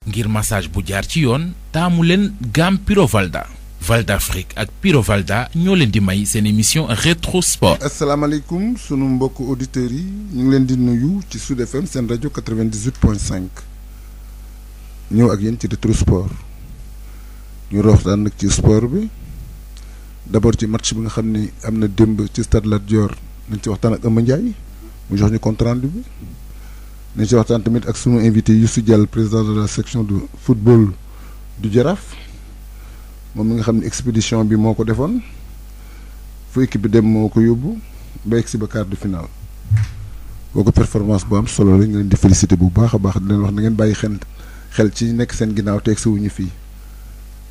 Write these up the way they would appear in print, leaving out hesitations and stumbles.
ngir massage bu jaar ci yoon taamu leen gamme Pyrovalda Valda Afrique ak Pyrovalda ñoo leen di may seen émission rétro sport. asalaamaaleykum sunu mbokku auditeurs yi ñu ngi leen di nuyu ci Sud FM seen rajo 98.5 ñëw ak yéen ci rétro sport ñu waxtaan nag ci sport bi d'abord ci match bi nga xam ni am na démb ci stade Lat Dior nañ ci waxtaan ak Eumeu Ndiaye mu jox ñu compte rendu bi. nañ ci waxtaan tamit ak sunu invité Youssou Diall président de la section de football du Jaraaf moom mi nga xam ne expédition bi moo ko defoon fu équipe bi dem moo ko yóbbu ba egsi ba quart de finale kooku performance bu am solo la ñu leen di félicité bu baax a baax di leen wax na ngeen bàyyi xel ci nekk seen ginnaaw te egsi wuñu fii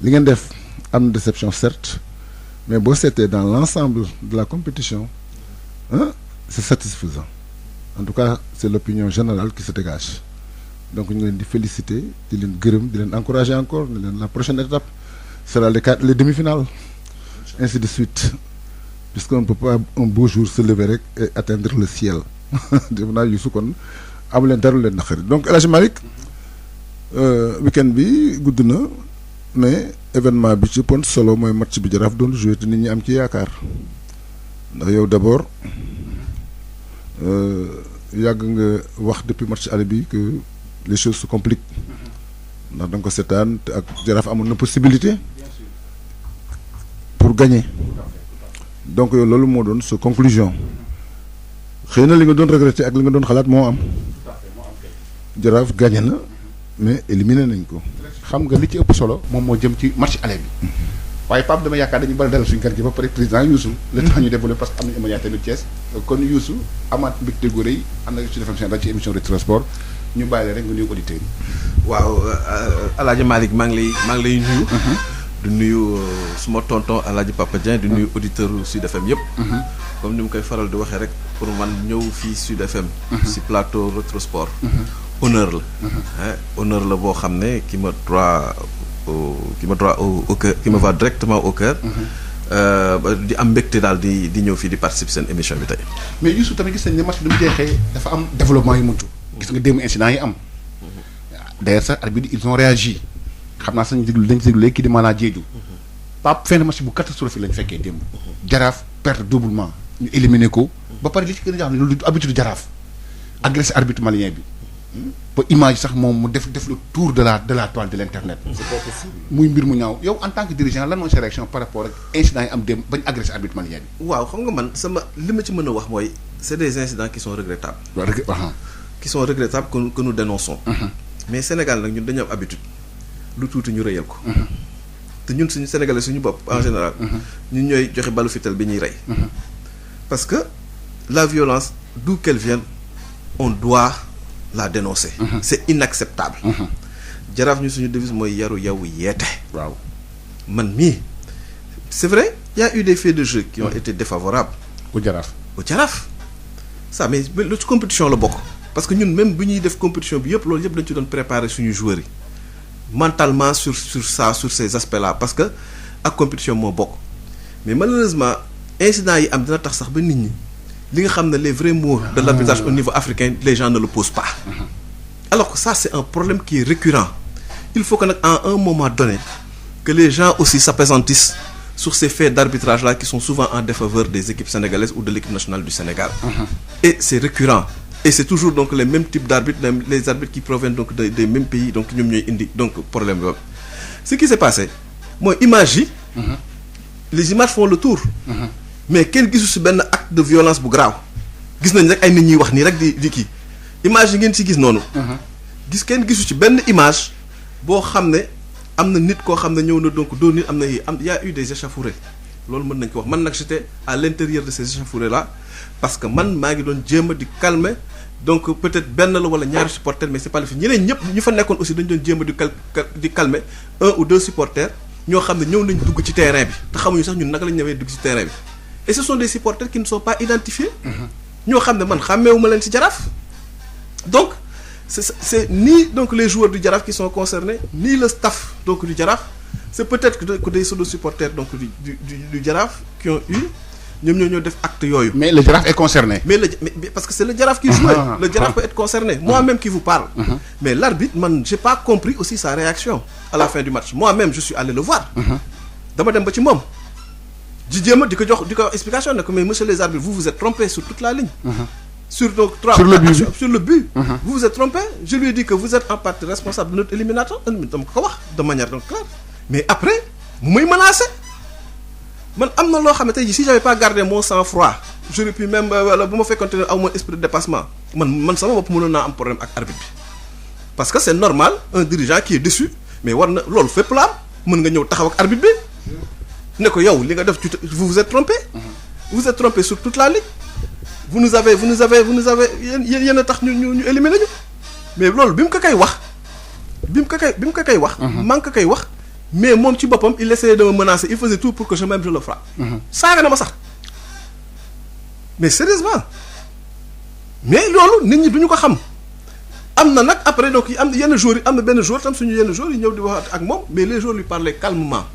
li ngeen def am na déception certes mais boo seetee dans l'ensemble de la compétition c'est satisfaisant. En tout cas, c'est l'opinion générale qui se dégage. Donc, nous les féliciter, les encourager encore. La prochaine étape sera les demi-finales. Ainsi de suite. Puisqu'on ne peut pas un beau jour se lever et atteindre le ciel. Donc, El Hadji Malick, week-end bi gudd na mais événement bi ci pon solo mooy match bi Jaraaf doon joué te nit ñi am ci yaakaar ndax yow d'abord yàgg nga wax depuis match aller bi que les choses se compliquent ndax da nga ko seetaan te ak Jaraaf amoon na possibilité pour gagner donc yow loolu moo doon sa conclusion xëy na li nga doon regretter ak li nga doon xalaat moo am Jaraaf gagné na mais éliminé nañ ko. xam nga li ci ëpp solo moom moo jëm ci match aller bi waaye Pape dama yaakaar dañu bari dalal suñu kan gi ba pare président Youssou le temps ñu développé parce que am nañu émission tamit Thiès kon Youssou amaat mbégte gu rëy am na ci defam seen rajo ci émission rétro sport ñu bàyyi la rek nga nuyu auditeurs yi. waaw El Hadji Malick maa ngi lay nuyu. di nuyu suma tonton El Hadji Papa Dieng di nuyu auditeurs Sud FM yëpp. comme ni mu koy faral di waxee rek pour man ñëw fii Sud FM. si plateau rétro sport. honneur la. honneur la boo xam ne qui me droit au cœur qui me va directement au cœur. di am mbégte daal di ñëw fii di participer seen émission bi tey. mais Youssou tamit gis nañ ne match bi mu jeexee dafa am développement yu mujj. gis nga démb incident yi am. d'ailleurs sax arbitre ils ont réagi xam naa sax dañ ci déglu léegi kii di maanaam Diédhiou. Pape fin de match bu catastrophique lañ fekkee démb. Jaraaf perte doublement ñu éliminé ko. ba pare li ci gën a jaaxle loolu du habitude Jaraaf agressé arbitre malien bi. ba image sax moom mu def le tour de la toile de l'internet. c'est pas possible. muy mbir mu ñaaw yow en tant que dirigeant lan mooy sa réaction par rapport ak incidents yi am dem bañ agressé arbitre malien bi. waaw xam nga man li ma ci mën a wax mooy c'est des incidents qui sont regrettables. qui sont regrettables que nous dénonçons. mais Sénégal nag ñun dañu am habitude lu tuuti ñu rëyal ko. te ñun suñu Sénégalais suñu bopp en général. ñun ñooy joxe balu fital bi ñuy rey. parce que la violence d'où qu'elle vienne on doit la dénoncer. C'est inacceptable. Jaraaf ñu suñu devise mooy yaru yow yeete. waaw man mii c'est vrai il y a eu des faits de jeu qui ont été défavorables. au Jaraaf. ça mais lu ci compétition la bokk. parce que ñun même bu ñuy def compétition bi yëpp loolu yëpp dañu ci doon préparer suñu joueurs yi mentalement sur ces aspects là parce que ak compétition moo bokk mais malheureusement incidents yi am dina tax sax ba nit ñi. li nga xam ne les vrais mots de l'arbitrage au niveau africain les gens ne le posent pas. Alors que ça c'est un problème qui est récurrent. Il faut que nag à un moment donné que les gens aussi s'appesantissent sur ces faits d'arbitrage là qui sont souvent en défaveur des équipes sénégalaises ou de l'équipe nationale du Sénégal. Et c'est récurrent et c'est toujours donc les mêmes types d'arbitres les arbitres qui proviennent donc des mêmes pays donc ñoom ñooy indi donc problème boobu. Ce qui s'est passé mooy images yi. Les images font le tour. mais kenn gisu ci benn acte de violence bu grave gis nañ rek ay nit ñuy wax nii rek di kii image yi ngeen ci gis noonu. kenn gisu ci benn image boo xam ne am na nit koo xam ne ñëw na donc doo nit am na y a eu des échauffourées loolu mën nañ ko wax man nag j'étais à l'intérieur de ces échauffourées là parce que man maa ngi doon jéem a di calmer donc peut-être benn la wala ñaari supporters mais c'est pas le fait ñeneen ñëpp ñu fa nekkoon aussi dañu doon jéem a di calmer un ou deux supporters ñoo xam ne ñëw nañ dugg ci terrain bi te xamuñu sax ñun naka lañ ñëwee dugg ci terrain bi. Et ce sont des supporters qui ne sont pas identifiés. ñoo xam ne man xàmmeewuma leen ci Jaraaf. donc c'est ni donc les joueurs du Jaraaf qui sont concernés ni le staff donc du Jaraaf c'est peut-être que des pseudo supporters donc du Jaraaf qui ont eu ñoom ñoo def acte yooyu. mais le Jaraaf est concerné. mais parce que c'est le Jaraaf qui jouait. Le Jaraaf peut être concerné. Moi-même qui vous parle. Mais l'arbitre, man, j'ai pas compris aussi sa réaction à la fin du match. Moi-même, je suis allé le voir. Dama dem ba ci moom. di jéem a di ko explication ne que mais monsieur les arbitres, vous vous êtes trompés sur toute la ligne. Sur le but. Vous vous êtes trompés. Je lui ai dit que vous êtes en partie responsable de notre éliminatoire. dama ko wax de manière donc claire. Mais après mu may menacé. Man am na loo xam ne tey jii si j'avais pas gardé mon sang-froid j'aurais pu même wala bu ma fekkonte ne aw ma esprit de dépassement man sama bopp mënoon naa am problème ak arbitre bi parce que c'est normal un dirigeant qui est déçu mais war na loolu fépp la am mën nga ñëw taxaw ak arbitre bi ne ko yow li nga def vous vous êtes trompé. Vous êtes trompé sur toute la ligne. Vous nous avez yéen a tax ñu éliminer ñu mais loolu bi mu ko koy wax man ko koy wax. Mais mon petit bopam, il essayait de me menacer, il faisait tout pour que je le frappe. Ça n'a pas ça. Mais sérieusement. Mais lolu nit ñi duñu ko xam. Amna nak après donc am yenn jour yi amna ben jour tam suñu yenn jour yi ñew di wax ak mom mais les jours lui parlaient calmement.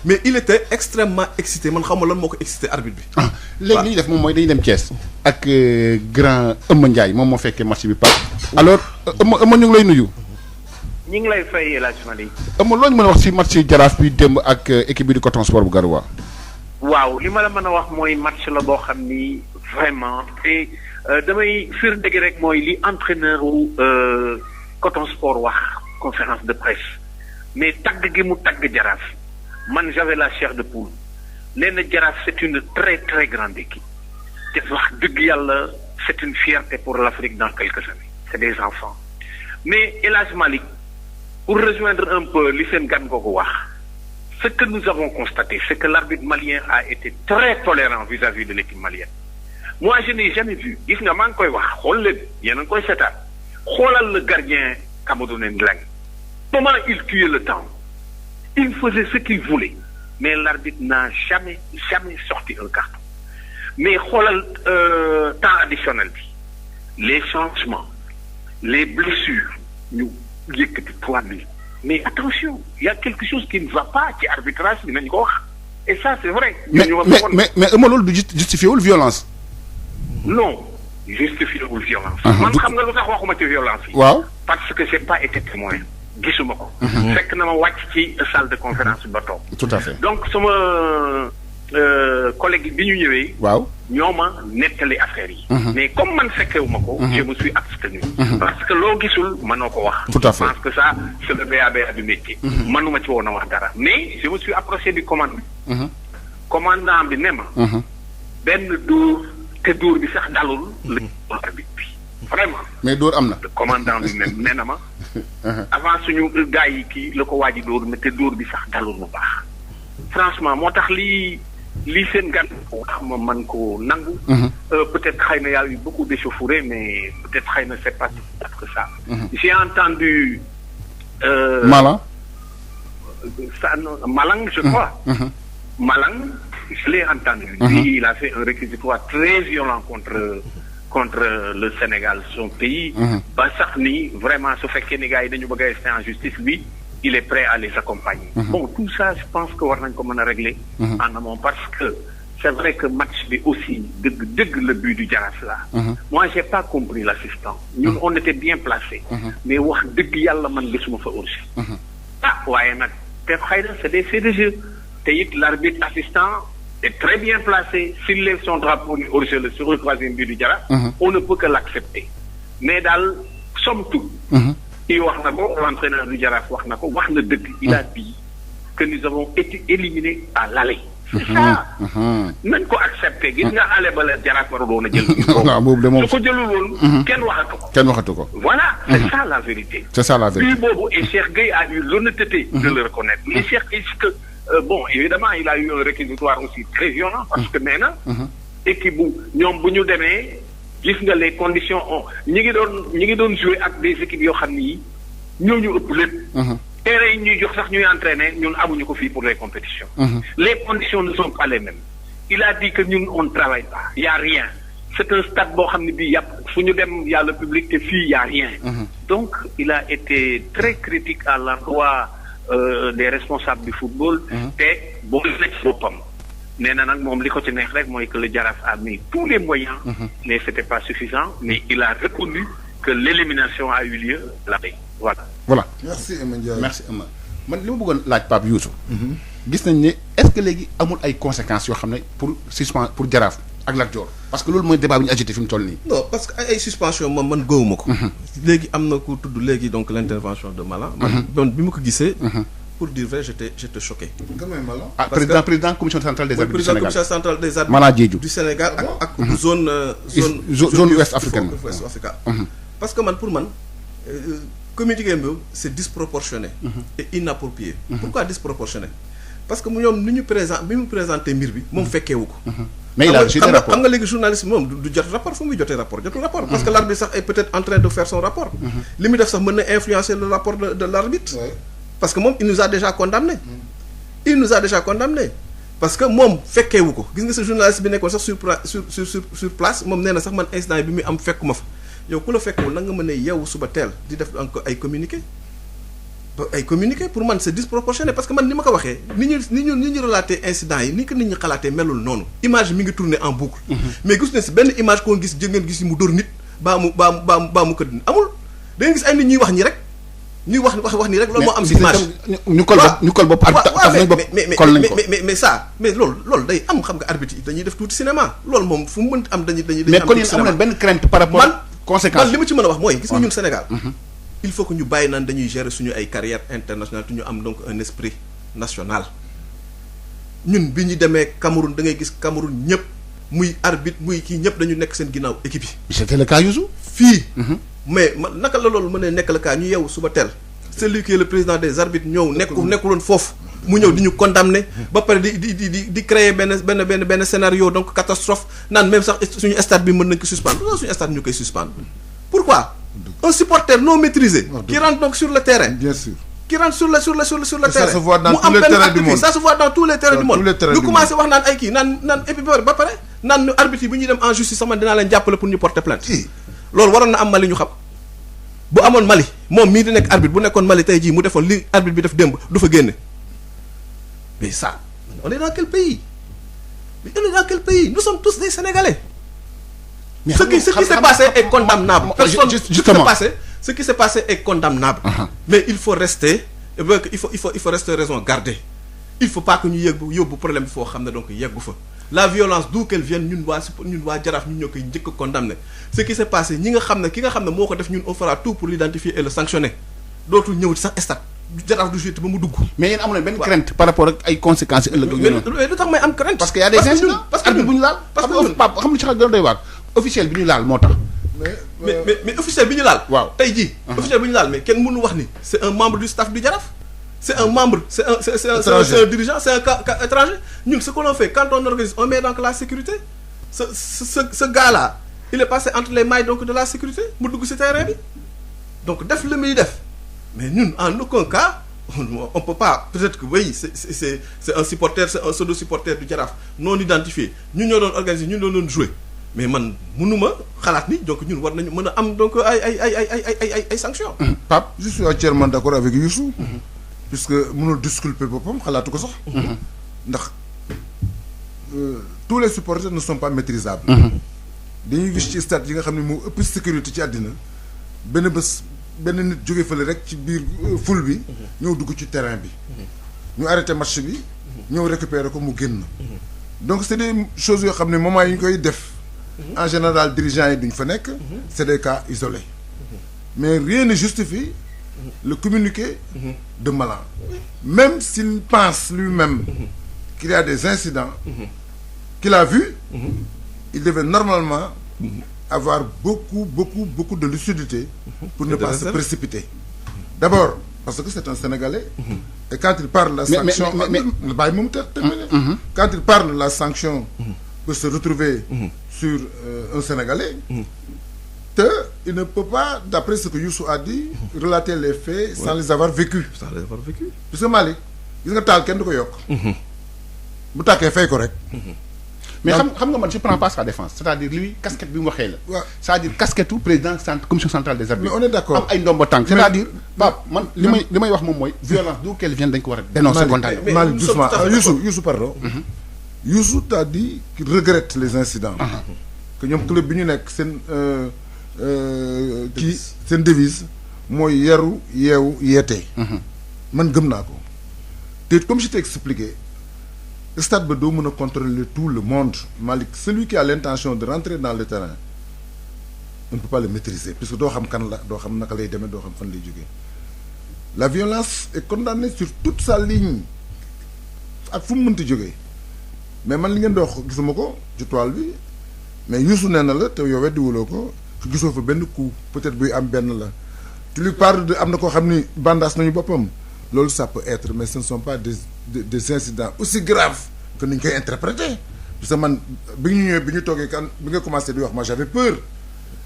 Mais il était extrêmement excité man xamul lan moko excité arbitre bi. Légui li def mom moy dañuy dem Thiès ak grand Eumeu Ndiaye mom mo féké match bi pas. Alors Eumeu ñu ngi lay nuyu. ñi ngi lay fay El Hadj Malick. amul loo ñu mën a wax ci match Jaraaf bi démb ak équipe bi di Coton Sport bu Garoua. waaw li ma la mën a wax mooy match la boo xam ni vraiment te damay firnde gi rek mooy li entraîneur wu Coton Sport wax conférence de presse mais tagg gi mu tagg Jaraaf man j'avais la chair de poule nee na Jaraaf c'est une très très grande équipe te wax dëgg yàlla c'est une fierté pour l'Afrique dans quelques années c'est des enfants mais El Hadj Malick pour rejoindre un peu l'Isen Gan Gogoua, ce que nous avons constaté, c'est que l'arbitre malien a été très tolérant vis-à-vis de l'équipe malienne. Moi, je n'ai jamais vu. Il y a le gardien camerounais Ndlang. Comment il tuait le temps? Il faisait ce qu'il voulait. Mais l'arbitre n'a jamais sorti un carton. Mais temps additionnel, les changements, les blessures, nous, mais attention, il y a quelque chose qui ne va pas qui arbitrage et ça c'est vrai. Mais Eumeu justifie la violence. Non, justifie la violence. Man xam nga lu tax waxuma ci violence. Waaw. Parce que j'ai pas été témoin. Gisuma ko. Fekk na ma wacc ci salle de conférence ba tok. Tout à fait. Donc sama collègue bi ñu ñëwé. Waaw. ñoma nettali affaire yi. Mais comme man fekkewuma ko, je me suis abstenu. Parce que lo gisul manoko wax. Tout à fait. Je pense que ça c'est le BABA du métier. Manuma ci wona wax dara. Mais je me suis approché du commandant. Commandant bi néma. Ben dour te dour bi sax dalul le arbitre bi. Vraiment. Mais dour amna. Le commandant bi même néna ma. Avant suñu gaay yi ki le ko waji dour mais te dour bi sax dalul bu baax. Franchement motax li seen gan wax ma man ko nangu peut-être xeyna y a eu beaucoup d'échauffourées mais peut-être xeyna c'est pas que ça. J'ai entendu Malang je crois. Malang, je l'ai entendu. Lui, il a fait un réquisitoire très violent contre le Sénégal, son pays. Bassakni, vraiment, ce fait que les gars dañu bëgg rester en justice, lui, il est prêt à les accompagner. Bon, tout ça, je pense que war nañ ko mëna régler en amont parce que c'est vrai que match bi aussi deug le but du Jaraaf là. Moi, j'ai pas compris l'assistant. Nous on était bien placés. Mais wax deug yalla man gisuma fa aussi. Waye nak té xeyna c'est des faits de jeu. L'arbitre assistant est très bien placé. S'il lève son drapeau hors-jeu sur le troisième but du Jaraaf, on ne peut que l'accepter. Mais dans somme toute, l'entraîneur du Jaraaf il a dit que nous avons été éliminés à l'aller. C'est ça. Nañ ko accepté gis nga ale ba la Jaraaf waroon a jël. Su ko jëlul woon kenn waxatu ko. Voilà, c'est ça la vérité. C'est ça la vérité. Et Cheikh Gueye a eu l'honnêteté de le reconnaître. Mais Cheikh est-ce que bon, évidemment, il a eu un réquisitoire aussi très violent parce que maintenant, équipe ñom buñu démé gis nga les conditions ñi ngi doon jouer avec des équipes yo xamni ñoo ñu ëpp lépp. Terrain ñuy jox sax ñuy entraîner ñun amuñu ko fi pour les compétitions. Les conditions ne sont pas les mêmes. Il a dit que ñun on ne travaille pas, il y a rien. C'est un stade bo xamni bi il y a le public et fi il y a rien. Donc il a été très critique à l'endroit des responsables du football te boo nekk boppam nee na nag moom li ko ci neex rek mooy que le Jaraaf a mis tous les moyens. mais c'était pas suffisant mais il a reconnu que l'élimination a eu lieu la veille voilà. merci Emma Ndiaye. merci Emma man li ma bëggoon laaj Pape Youssou. gis nañ ne est-ce que léegi amul ay conséquences yoo xam ne pour Jaraaf ak Lat Dior parce que loolu mooy débat bi ñu agité fi mu toll nii. non parce que ay suspension man gëwuma ko. léegi am na ku tudd léegi donc l'intervention de Malang. man bi ma ko gisee. pour dire vrai j'étais choqué. kan mooy Malang. président commission centrale des arbitres du Sénégal commission centrale des arbitres Malang Diédhiou du Sénégal ak zone ouest africaine. parce que pour man communiqué bi c'est disproportionné. et inapproprié. Pourquoi disproportionné parce que ñoom ni ñu présenté mbir bi moom fekkeewu ko. mais il a jeté rapport xam nga léegi journaliste moom du jot rapport fu muy jotee rapport jotul rapport. parce que l'arbitre sax est peut-être en train de faire son rapport. li muy def sax mën na influencer le rapport de l'arbitre. parce que moom il nous a déjà condamné. parce que moom fekkeewu ko gis nga sa journaliste bi nekkoon sax sur place moom nee na sax man instant bi muy am fekkuma fa yow ku la fekkewul na nga mën a yeewu suba teel di def encore ay communiqué pour man c'est disproportionné parce que man ni ma ko waxee ni ñu relaté incident yi ni ko nit ñi xalaatee melul noonu image mi ngi tourner en boucle. mais gis ne si benn image koo gis ngeen gis mu dóor nit baa mu ko amul da ngeen gis ay nit ñuy wax ñi rek ñuy wax nii rek loolu moo am si image ñu kol bopp mais ça mais loolu day am xam nga arbitre yi dañuy def tuuti cinéma loolu moom fu mu mënti am dañuy mais kon yéen am leen benn crainte par rapport conséquence man li ma ci mën a wax mooy gis nga ñun Sénégal il faut que ñu bàyyi naan dañuy gérer suñu ay carrière internationale te ñu am donc un esprit national ñun bi ñu demee Cameroun da ngay gis Cameroun ñëpp muy arbitre muy kii ñëpp dañu nekk seen ginnaaw équipe yi. c'était le cas Youssou fii mais naka la loolu mën a nekk le cas ñu yeewu suba teel celui qui est le président des arbitres ñëw nekkuloon foofu mu ñëw di ñu condamner ba pare di créer benn scénario donc catastrophe naan même sax suñu stade bi mën nañ ko suspendre loolu suñu stade ñu koy suspendre pourquoi un supporter non maîtrisé qui rentre donc sur le terrain bien sûr qui rentre sur le terrain ça se voit dans tous les terrains du monde ça se voit dans tous les terrains du monde ñu commencé wax naan ay kii naan et puis ba pare naan ñu arbitre yi bu ñuy dem en justice sama dinaa leen jàppale pour ñu porter plainte loolu waroon na am Mali ñu xam bu amoon Mali moom mii di nekk arbitre bu nekkoon Mali tey jii mu defoon li arbitre bi def démb du fa génne mais ça on est dans quel pays nous sommes tous des Sénégalais. Ce qui s'est passé est condamnable. Ce qui s'est passé est condamnable. Mais il faut rester raison garder. Il faut pas que ñu yóbbu problème bi foo xam ne donc yeggu fa. La violence d'où qu'elle vienne ñun waa Jaraaf ñun ñoo koy njëkk a condamné. Ce qui s'est passé ki nga xam ne moo ko def ñun on fera tout pour l'identifier et le sanctionner. dootul ñëw ci sax stade Jaraaf du jouer ba mu dugg. mais yéen amuleen benn crainte par rapport ak ay conséquences ëllëg. mais lu tax may am crainte. parce que y a des incidents parce que bu ñu laal. parce que Pape xam nga ci xel gën a doy waar. officiel bi ñu laal moo tax. mais officiel bi ñu laal. waaw tey jii. officiel bi ñu laal mais kenn mënu wax ni c'est un membre du staff du Jaraaf. c'est un membre c'est un dirigeant c'est un cas étranger ñun ce que l'on fait quand on organise on met donc la sécurité ce gars là il est passé entre les mailles donc de la sécurité mu dugg ci terrain bi donc def li muy def mais ñun en aucun cas on peut pas peut-être que oui c'est un supporter c'est un pseudo supporter du Jaraaf non identifié ñun ñoo doon organiser ñun ñoo doon jouer mais man mënuma xalaat ni donc ñun war nañu mën a am donc ay sanctions. Pape je suis entièrement d'accord avec Youssou. puisque mënul disculper boppam xalaatu ko sax. ndax tous les supporters ne sont pas maîtrisables. dañuy gis ci stade yi nga xam ne moo ëpp sécurité ci àddina benn nit jóge fële rek ci biir foule bi. ñëw dugg ci terrain bi. ñu arrêté match bi. ñëw récupérer ko mu génn. donc c'est des choses yoo xam ne moment yi ñu koy def. en général dirigeants yi duñ fa nekk. c'est des cas isolés. mais rien ne justifie le communiqué de Malang. Même s'il pense lui-même qu'il y a des incidents qu'il a vus, il devait normalement avoir beaucoup de lucidité pour ne pas se précipiter. D'abord, parce que c'est un Sénégalais, et quand il parle de la sanction... Quand il parle de la sanction peut se retrouver sur un Sénégalais, il ne peut pas, d'après ce que Youssou a dit, relater les faits sans les avoir vécus. Sans les avoir vécus. Parce que Mali, gis nga taal kenn du ko yokk. bu tàkkee fay ko rek. mais xam nga man je prends pas sa défense c'est-à-dire lui casquette bi mu waxee la. waaw c'est-à-dire casquette u président commission centrale des arbitres. mais on est d'accord am ay ndombo tànk. c'est-à-dire Pape man li may wax moom mooy. violence d'où qu'elle vienne dañ ko war a dénoncer. Mali doucement Youssou pardon. Youssou t'a dit qu'il regrette les incidents. Que ñoom club bi ñu nekk seen kii seen devise mooy yaru yeewu yeete. man gëm naa ko te comme je t'ai expliqué stade ba doo mën a contrôler tout le monde Malick celui qui a l'intention de rentrer dans le terrain on ne peut pas le maîtriser puisque doo xam kan la doo xam naka lay demee doo xam fan lay jógee la violence est condamnée sur toute sa ligne ak fu mu mënti jógee mais man li ngeen dox gisuma ko ci toile bi mais Youssou nee na la te yow weddiwuloo ko gisoo fa benn coup peut-être buy am benn la tu lui parles de am na koo xam ni bandaas nañu boppam loolu ça peut être mais ce ne sont pas des incidents aussi graves que ni ñu koy interpréter parce que man bi ñu ñëwee bi ñu toogee kan bi nga commencé di wax moi j'avais peur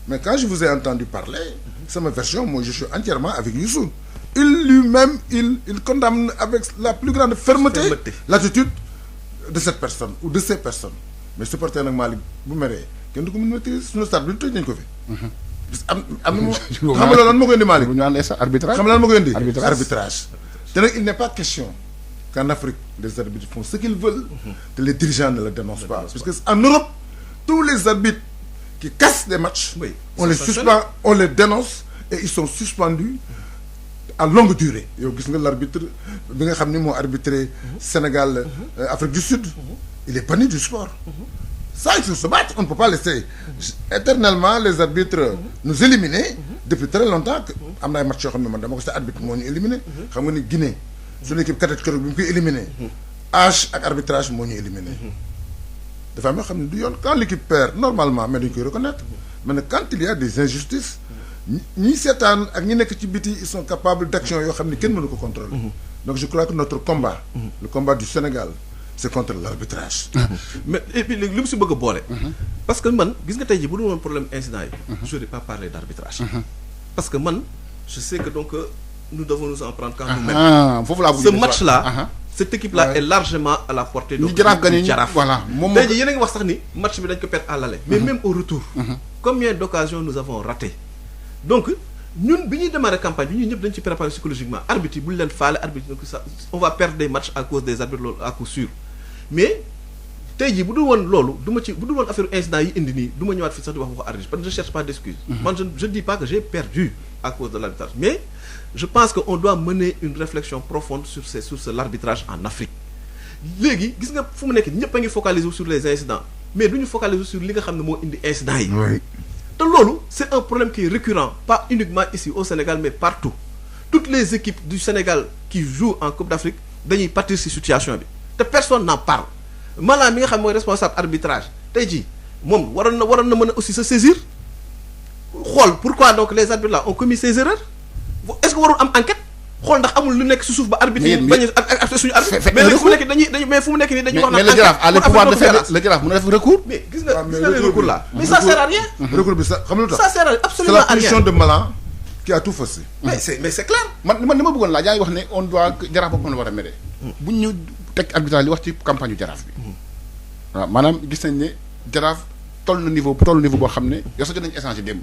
mais quand je vous ai entendu parler sama version moi je suis entièrement avec Youssou il lui-même il condamne avec la plus grande fermeté l'attitude de cette personne ou de ces personnes mais supporter nag Malick bu meree kenn du ko mën maîtriser suñu stade bi tëj nañ ko fi am na xam nga loolu lan moo koy indi Malick arbitrage xam nga lan moo koy indi arbitrage te nag il n'est pas question qu'en Afrique les arbitres font ce qu'ils veulent que les dirigeants ne le dénoncent pas parce que en Europe tous les arbitres qui cassent des matchs on les suspend on les dénonce et ils sont suspendus à longue durée yow gis nga l'arbitre bi nga xam ni moo arbitré Sénégal Afrique du Sud il est banni du sport ça il faut se battre on ne peut pas laisser éternellement les arbitres nous éliminer depuis très longtemps que am na ay match yoo xam ne man dama ko sa arbitre moo ñu éliminé xam nga ni Guinée suñu équipe cadette keroog bi mu koy éliminé âge ak arbitrage moo ñu éliminé dafa am yoo xam ne du yoon quand l'équipe perd normalement mais dañu koy reconnaître mais nag quand il y a des injustices ñi seetaan ak ñi nekk ci biti ils sont capables d'action yoo xam ne kenn mënu ko contrôler donc je crois que notre combat le combat du Sénégal c'est contre l'arbitrage mais et puis léegi li mu si bëgg a boole parce que man gis nga tey jii bu dul woon problème incident yi je n'aurais pas parlé d'arbitrage parce que man je sais que donc nous devons nous en prendre quand nous-mêmes ce match là cette équipe là est largement à la portée donc Jaraaf voilà tey jii yéen a ngi wax sax ni match bi dañ ko perdre à l'aller mais même au retour combien d'occasions nous avons raté donc ñun bi ñuy démarrer campagne bi ñun ñëpp dañ ci préparer psychologiquement arbitre yi bu ñu leen faale arbitre donc ça on va perdre des matchs à cause des arbitres loolu à coup sûr mais tey jii bu dul woon loolu du ma ci bu dul woon affaire incident yi indi nii du ma ñëwaat fii sax di wax waxu arbitre parce que je cherche pas d'excuses man je dis pas que j'ai perdu à cause de l'arbitrage mais je pense que on doit mener une réflexion profonde sur l'arbitrage en Afrique léegi gis nga fu mu nekk ñëpp a ngi focaliser sur les incidents mais du ñu focaliser sur li nga xam ne moo indi incidents yi te loolu c'est un problème qui est récurrent pas uniquement ici au Sénégal mais partout toutes les équipes du Sénégal qui jouent en Coupe d'Afrique dañuy pâtir ci situation bi te personne n'en parle maanaam mi nga xam mooy responsable arbitrage tey jii moom waroon na mën a aussi se saisir xool pourquoi donc les arbitres là ont commis ces erreurs est-ce que warul am enquête xool ndax amul lu nekk ci suuf ba arbitre yi bañ a suñu arbitre mais fu mu nekk dañuy mais fu mu nekk nii dañuy wax na le Jaraaf a le pouvoir de faire le Jaraaf mën na def recours mais gis nga le recours là mais ça sert à rien recours bi ça xam lu tax ça sert absolument à rien c'est la punition de Malan qui a tout faussé mais c'est clair man li ma bëggoon laaj yaa ngi wax ne on doit Jaraaf boppam la war a mere buñ ñu teg arbitrage li wax ci campagne yu Jaraaf bi waaw maanaam gis nañ ne Jaraaf toll niveau boo xam ne yow sax jot nañu échanger démb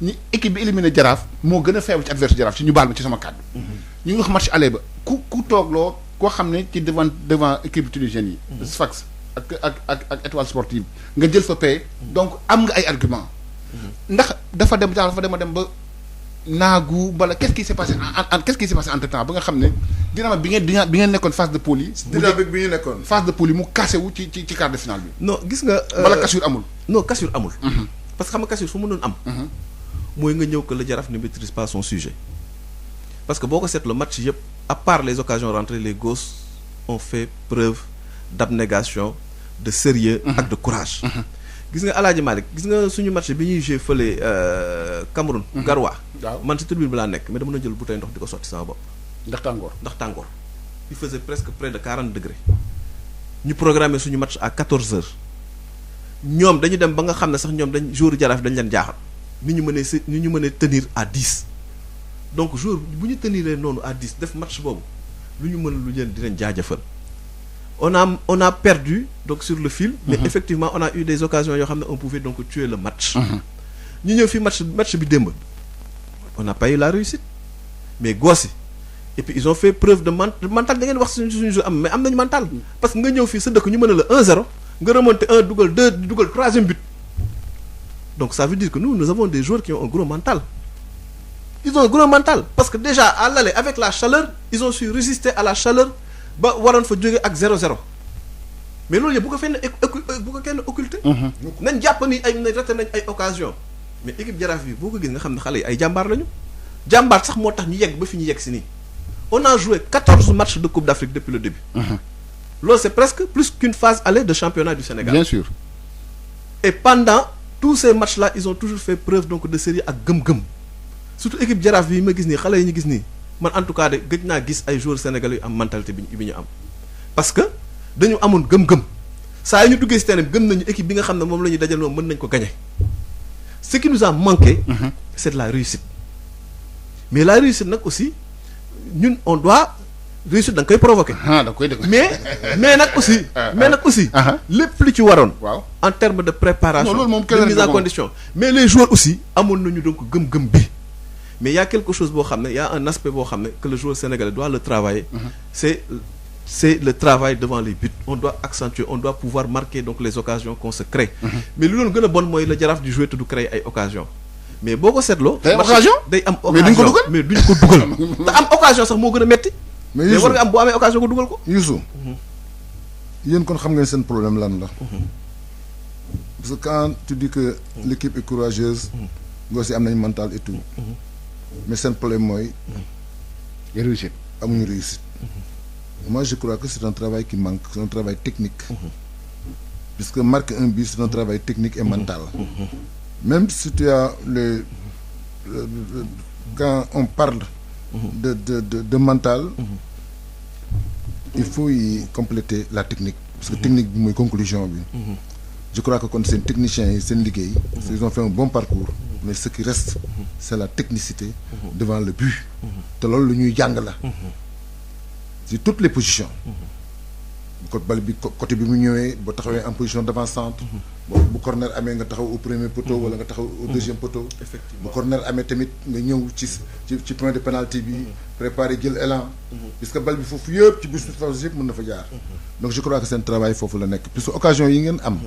ñi équipe bi éliminé Jaraaf moo gën a faible ci adversaire Jaraaf ci ñu baal ma ci sama kàddu ñu ngi wax match aller ba ku toogloo koo xam ne ci devant équipe tunisienne yi Sfax ak étoile sportive nga jël fa paye donc am nga ay argument ndax dafa dem ba naagu bala qu'est-ce qui s'est passé entre temps ba nga xam ne dynamique bi ngeen nekkoon phase de poule yi dynamique bi ñu nekkoon phase de poule yi mu cassé wu ci quart de finale bi non gis nga bala cassure amul non cassure amul parce que xam nga cassure fu mu doon am mooy nga ñëw que le Jaraaf ne maîtrise pas son sujet parce que boo ko seetloo match yëpp à part les occasions rentrées les Gosses ont fait preuve d'abnégation de sérieux ak de courage gis nga Alaaji Malick gis nga suñu match bi ñuy joué fële Cameroun Garoua man ci tribune bi laa nekk mais dama na jël bouteille ndox di ko sotti sama bopp ndax tàngoor il faisait presque près de 40 degrés ñu programmé suñu match à 14 heures ñoom dañu dem ba nga xam ne sax ñoom joueur Jaraaf dañ leen jaaxal ni ñu mënee tenir à 10 donc joueur bu ñu teniree noonu à 10 def match boobu lu ñu mën lu leen di leen jaajëfal on a perdu donc sur le fil mais effectivement on a eu des occasions yoo xam ne on pouvait donc tuer le match ñu ñëw fii match bi démb on n'a pas eu la réussite mais Gossi et puis ils ont fait preuve de mental da ngeen wax suñu jeu mais am nañu mental parce que nga ñëw fii sa dëkk ñu mën a la 1-0 nga remonter 1 dugal 2 dugal 3e but donc ça veut dire que nous avons des joueurs qui ont un gros mental. Ils ont un gros mental parce que déjà à l'aller avec la chaleur ils ont su résister à la chaleur ba waroon fa jóge ak 0-0 mais loolu yëpp bu ko kenn occulter. nañ jàpp ni ay raté nañ ay occasion mais équipe Jaraaf bi boo ko gis nga xam ne xale yi ay jàmbaar lañu jàmbaar sax moo tax ñu yegg ba fi ñu yegg si nii on a joué 14 matchs de Coupe d'Afrique depuis le début. loolu c'est presque plus qu'une phase aller de championnat du Sénégal. Bien sûr. Et pendant tous ces matchs-là ils ont toujours fait preuve donc de sérieux ak gëm-gëm surtout équipe Jaraaf bi ma gis nii xale yi ñu gis nii man en tout cas de gëj naa gis ay joueurs sénégalais yu am mentalité bi ñu am parce que dañu amoon gëm-gëm saa yi ñu duggee si terrain bi gëm nañu équipe bi nga xam ne moom la ñuy dajal moom mën nañ ko gagner ce qui nous a manqué c'est de la réussite mais la réussite nag aussi ñun on doit réussite da nga koy provoquer mais nag aussi lépp li ci waroon en termes de préparation de mise en condition mais les joueurs aussi amoon nañu donc gëm-gëm bi mais y a quelque chose boo xam ne y a un aspect boo xam ne que le joueur sénégalais doit le travailler c'est le travail devant les buts on doit accentuer on doit pouvoir marquer donc les occasions qu'on se crée mais lu doon gën a bon mooy le Jaraaf di jouer te du créer ay occasions mais boo ko seetloo day am occasion mais duñ ko dugal te am occasion sax moo gën a metti mais war nga am boo amee occasion ko dugal ko Youssou yéen kon xam ngeen seen problème lan la parce que quand tu dis que l'équipe est courageuse nga aussi am nañ mental et tout mais seen problème mooy réussite amuñu réussite moi je crois que c'est un travail qui manque c'est un travail technique puisque marquer un but c'est un travail technique et mental même si tu as quand on parle de mental il faut y compléter la technique parce que technique bi mooy conclusion bi je crois que kon seen techniciens yi seen liggéey ils ont fait un bon parcours mais ce qui reste c'est la technicité devant le but te loolu lu ñuy jàng la sur toutes les positions côté bal bi côté bi mu ñëwee boo taxawee en position d'avant-centre bu corner amee nga taxaw au premier poteau wala nga taxaw au deuxième poteau bu corner amee tamit nga ñëw ci point de pénalty bi préparer jël élan puisque bal bi foofu yëpp ci bus phase yëpp mën na fa jaar donc je crois que seen travail foofu la nekk puisque occasion yi ngeen am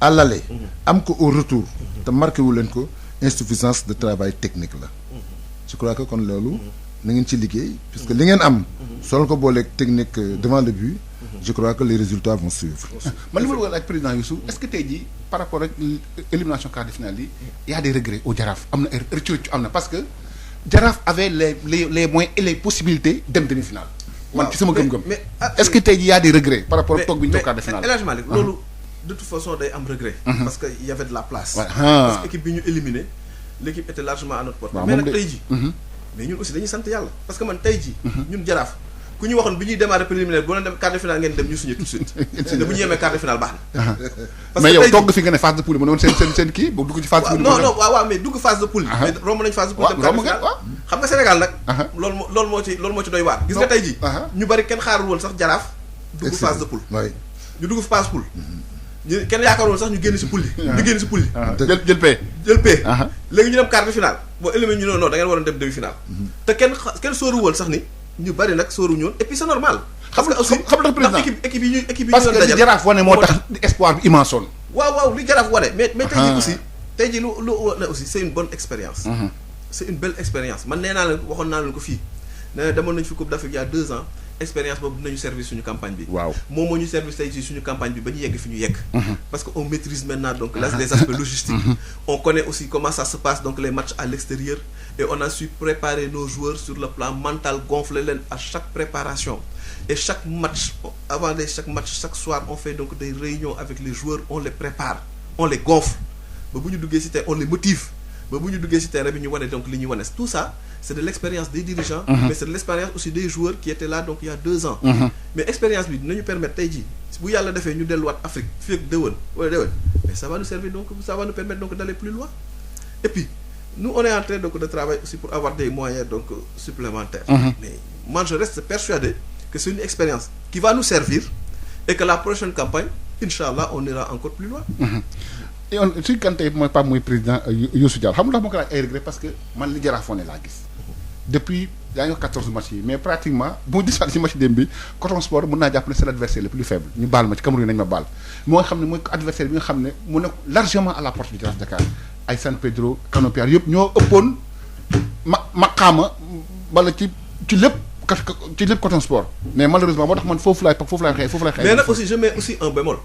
à l'aller am ko au retour te marqué wu leen ko insuffisance de travail technique la je crois que kon loolu na ngeen ci liggéey puisque li ngeen am soo ko booleeg technique devant le but je crois que les résultats vont suivre. man li ma bëggoon ak président Youssou est-ce que tey jii par rapport ak élimination quart de finale yi y a des regrets au Jaraaf am na rëccu am na parce que Jaraaf avait les moyens et les possibilités dem demi-finale. man ci sama gëm-gëm. mais est-ce que tey jii y a des regrets. par rapport ak toog bi ñu toog quart de finale. mais Malick loolu de toute façon day am regret. parce que y avait de la place. parce que équipe bi ñu éliminé l'équipe était largement à notre portée. mais nag tey jii. mais ñun aussi dañuy sant yàlla parce que man tey jii. ñun Jaraaf. ku ñu waxoon bi ñuy démarrer préliminaire bu leen dem quart de finale ngeen dem ñu signé tout de suite ne bu ñu yemee quart de finale baax na. parce mais yow togg fi nga ne phase de poule yi ma ne woon seen kii boo dugg ci phase de poule. non waaw mais dugg phase de poule yi. mais romb nañ phase de poule dem quart de finale xam nga Sénégal nag. loolu moo ci doy waar. gis nga tey jii. ñu bari kenn xaarul woon sax Jaraaf. dugg phase de poule. ñu dugg phase poule. ñu kenn yaakaar woon sax ñu génn si poule yi. ñu génn si poule yi. jël paie. léegi ñu dem quart de finale boo éliminé ñu non da ngeen waroon dem demi finale. te kenn sóoru woon sax ni ñu bari nag sóoru ñoon et puis c'est normal. xam nga aussi xam nga président équipe yi ñu parce que li Jaraaf wane moo tax espoir bi immense woon. waaw li Jaraaf wane mais tey jii aussi tey jii lu wane aussi c'est une bonne expérience. c'est une belle expérience man nee naa leen waxoon naa leen ko fii nee na demoon nañu fi Coupe d'Afrique il y a 2 ans expérience boobu dinañu servir suñu campagne bi. waaw moom moo ñu servir tey jii suñu campagne bi ba ñu yegg fi ñu yegg. parce que on maîtrise maintenant donc les aspects logistiques. on connaît aussi comment ça se passe donc les matchs à l'extérieur et on a su préparer nos joueurs sur le plan mental gonfler leen à chaque préparation et chaque match avant chaque match chaque soir on fait donc des réunions avec les joueurs on les prépare on les gonfle ba bu ñu duggee ci terrain on les motive ba bu ñu duggee ci terrain bi ñu wane donc li ñu wane tout ça c'est de l'expérience des dirigeants. mais c'est de l'expérience aussi des joueurs qui étaient là donc il y a 2 ans. mais expérience bi dinañu permettre tey jii bu yàlla defee ñu delluwaat Afrique fii ak déwén mais ça va nous servir donc ça va nous permettre donc d'aller plus loin et puis nous on est en train donc de travailler aussi pour avoir des moyens donc supplémentaires. mais moi je reste persuadé que c'est une expérience qui va nous servir et que la prochaine campagne Inch'Allah on ira encore plus loin. et on suñu kan tey mooy président Youssou Diallo xam nga moo ko laaj ay regret parce que man li Jaraaf ne laa gis depuis yaa ngi wax 14 matchs yi mais pratiquement bu ma gisaat ci match démb bi Coton Sport mën naa jàpp ne c'est l'adversaire le plus faible ñu baal ma ci Cameroun nañ ma baal moo nga xam ne mooy adversaire bi nga xam ne mu nekk largement à la portée du Jaraaf Dakar ay San Pedro Canopiar yëpp ñoo ëppoon maqaama wala ci lépp Coton Sport mais malheureusement moo tax man foofu laay xëy mais nag aussi je mets aussi un bémol.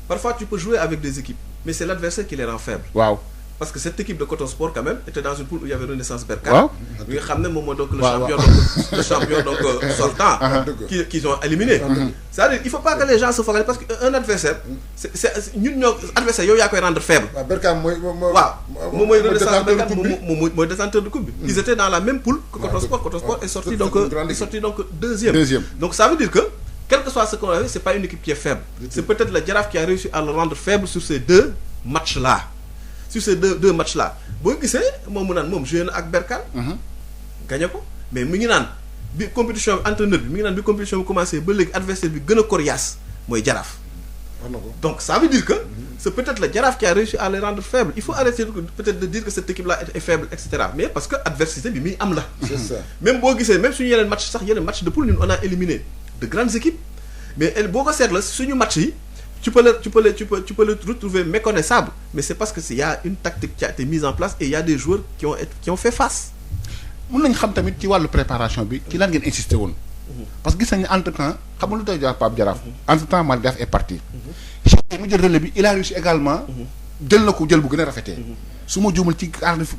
Parfois tu peux jouer avec des équipes mais c'est l'adversaire qui les rend faibles. waaw parce que cette équipe de Coton Sport quand même était dans une poule où il y avait Renaissance Berkane. waaw bi nga xam ne moom mooy donc le champion donc sortant. qu'ils ont éliminé. c'est-à-dire il faut pas que les gens se focalisent parce que un adversaire c'est ñun ñoo adversaire yow yaa koy rendre faible. waaw Berkane moom mooy Renaissance Berkane moom mooy détenteur de coupe bi. ils étaient dans la même poule que Coton Sport. Coton Sport est sorti donc deuxième. Donc ça veut dire que quel que soit ce qu'on a fait, c'est pas une équipe qui est faible. C'est peut-être le Jaraaf qui a réussi à le rendre faible sur ces deux matchs-là. Sur ces deux matchs-là. Boo gisee moom mu naan moom joué na ak Berkane. gagné ko mais mi ngi naan bi compétition entraîneur bi mi ngi naan bi compétition bi commencé ba léegi adversaire bi gën a coriace mooy Jaraaf. Donc ça veut dire que c'est peut-être le Jaraaf qui a réussi à les rendre faibles. Il faut arrêter peut-être de dire que cette équipe-là est faible, etc. Mais parce que adversité bi mi am la. C'est ça. Même boo gisee même suñu yeneen match sax yeneen match de poule ñun on a éliminé de grandes équipes mais boo ko seetla suñu match yi tu peux le retrouver méconnaissable mais c'est parce que il y a une tactique qui a été mise en place et il y a des joueurs qui ont fait face. mën nañ xam tamit ci wàllu préparation bi ci lan ngeen insister woon. parce que gis nañ ne entre temps xam nga lu tax Pape Jaraaf. entre temps Malick Daaf est parti. Cheikh mu jël relais bi il a réussi également. jël na ko jël bu gën a rafetee. su ma juumal ci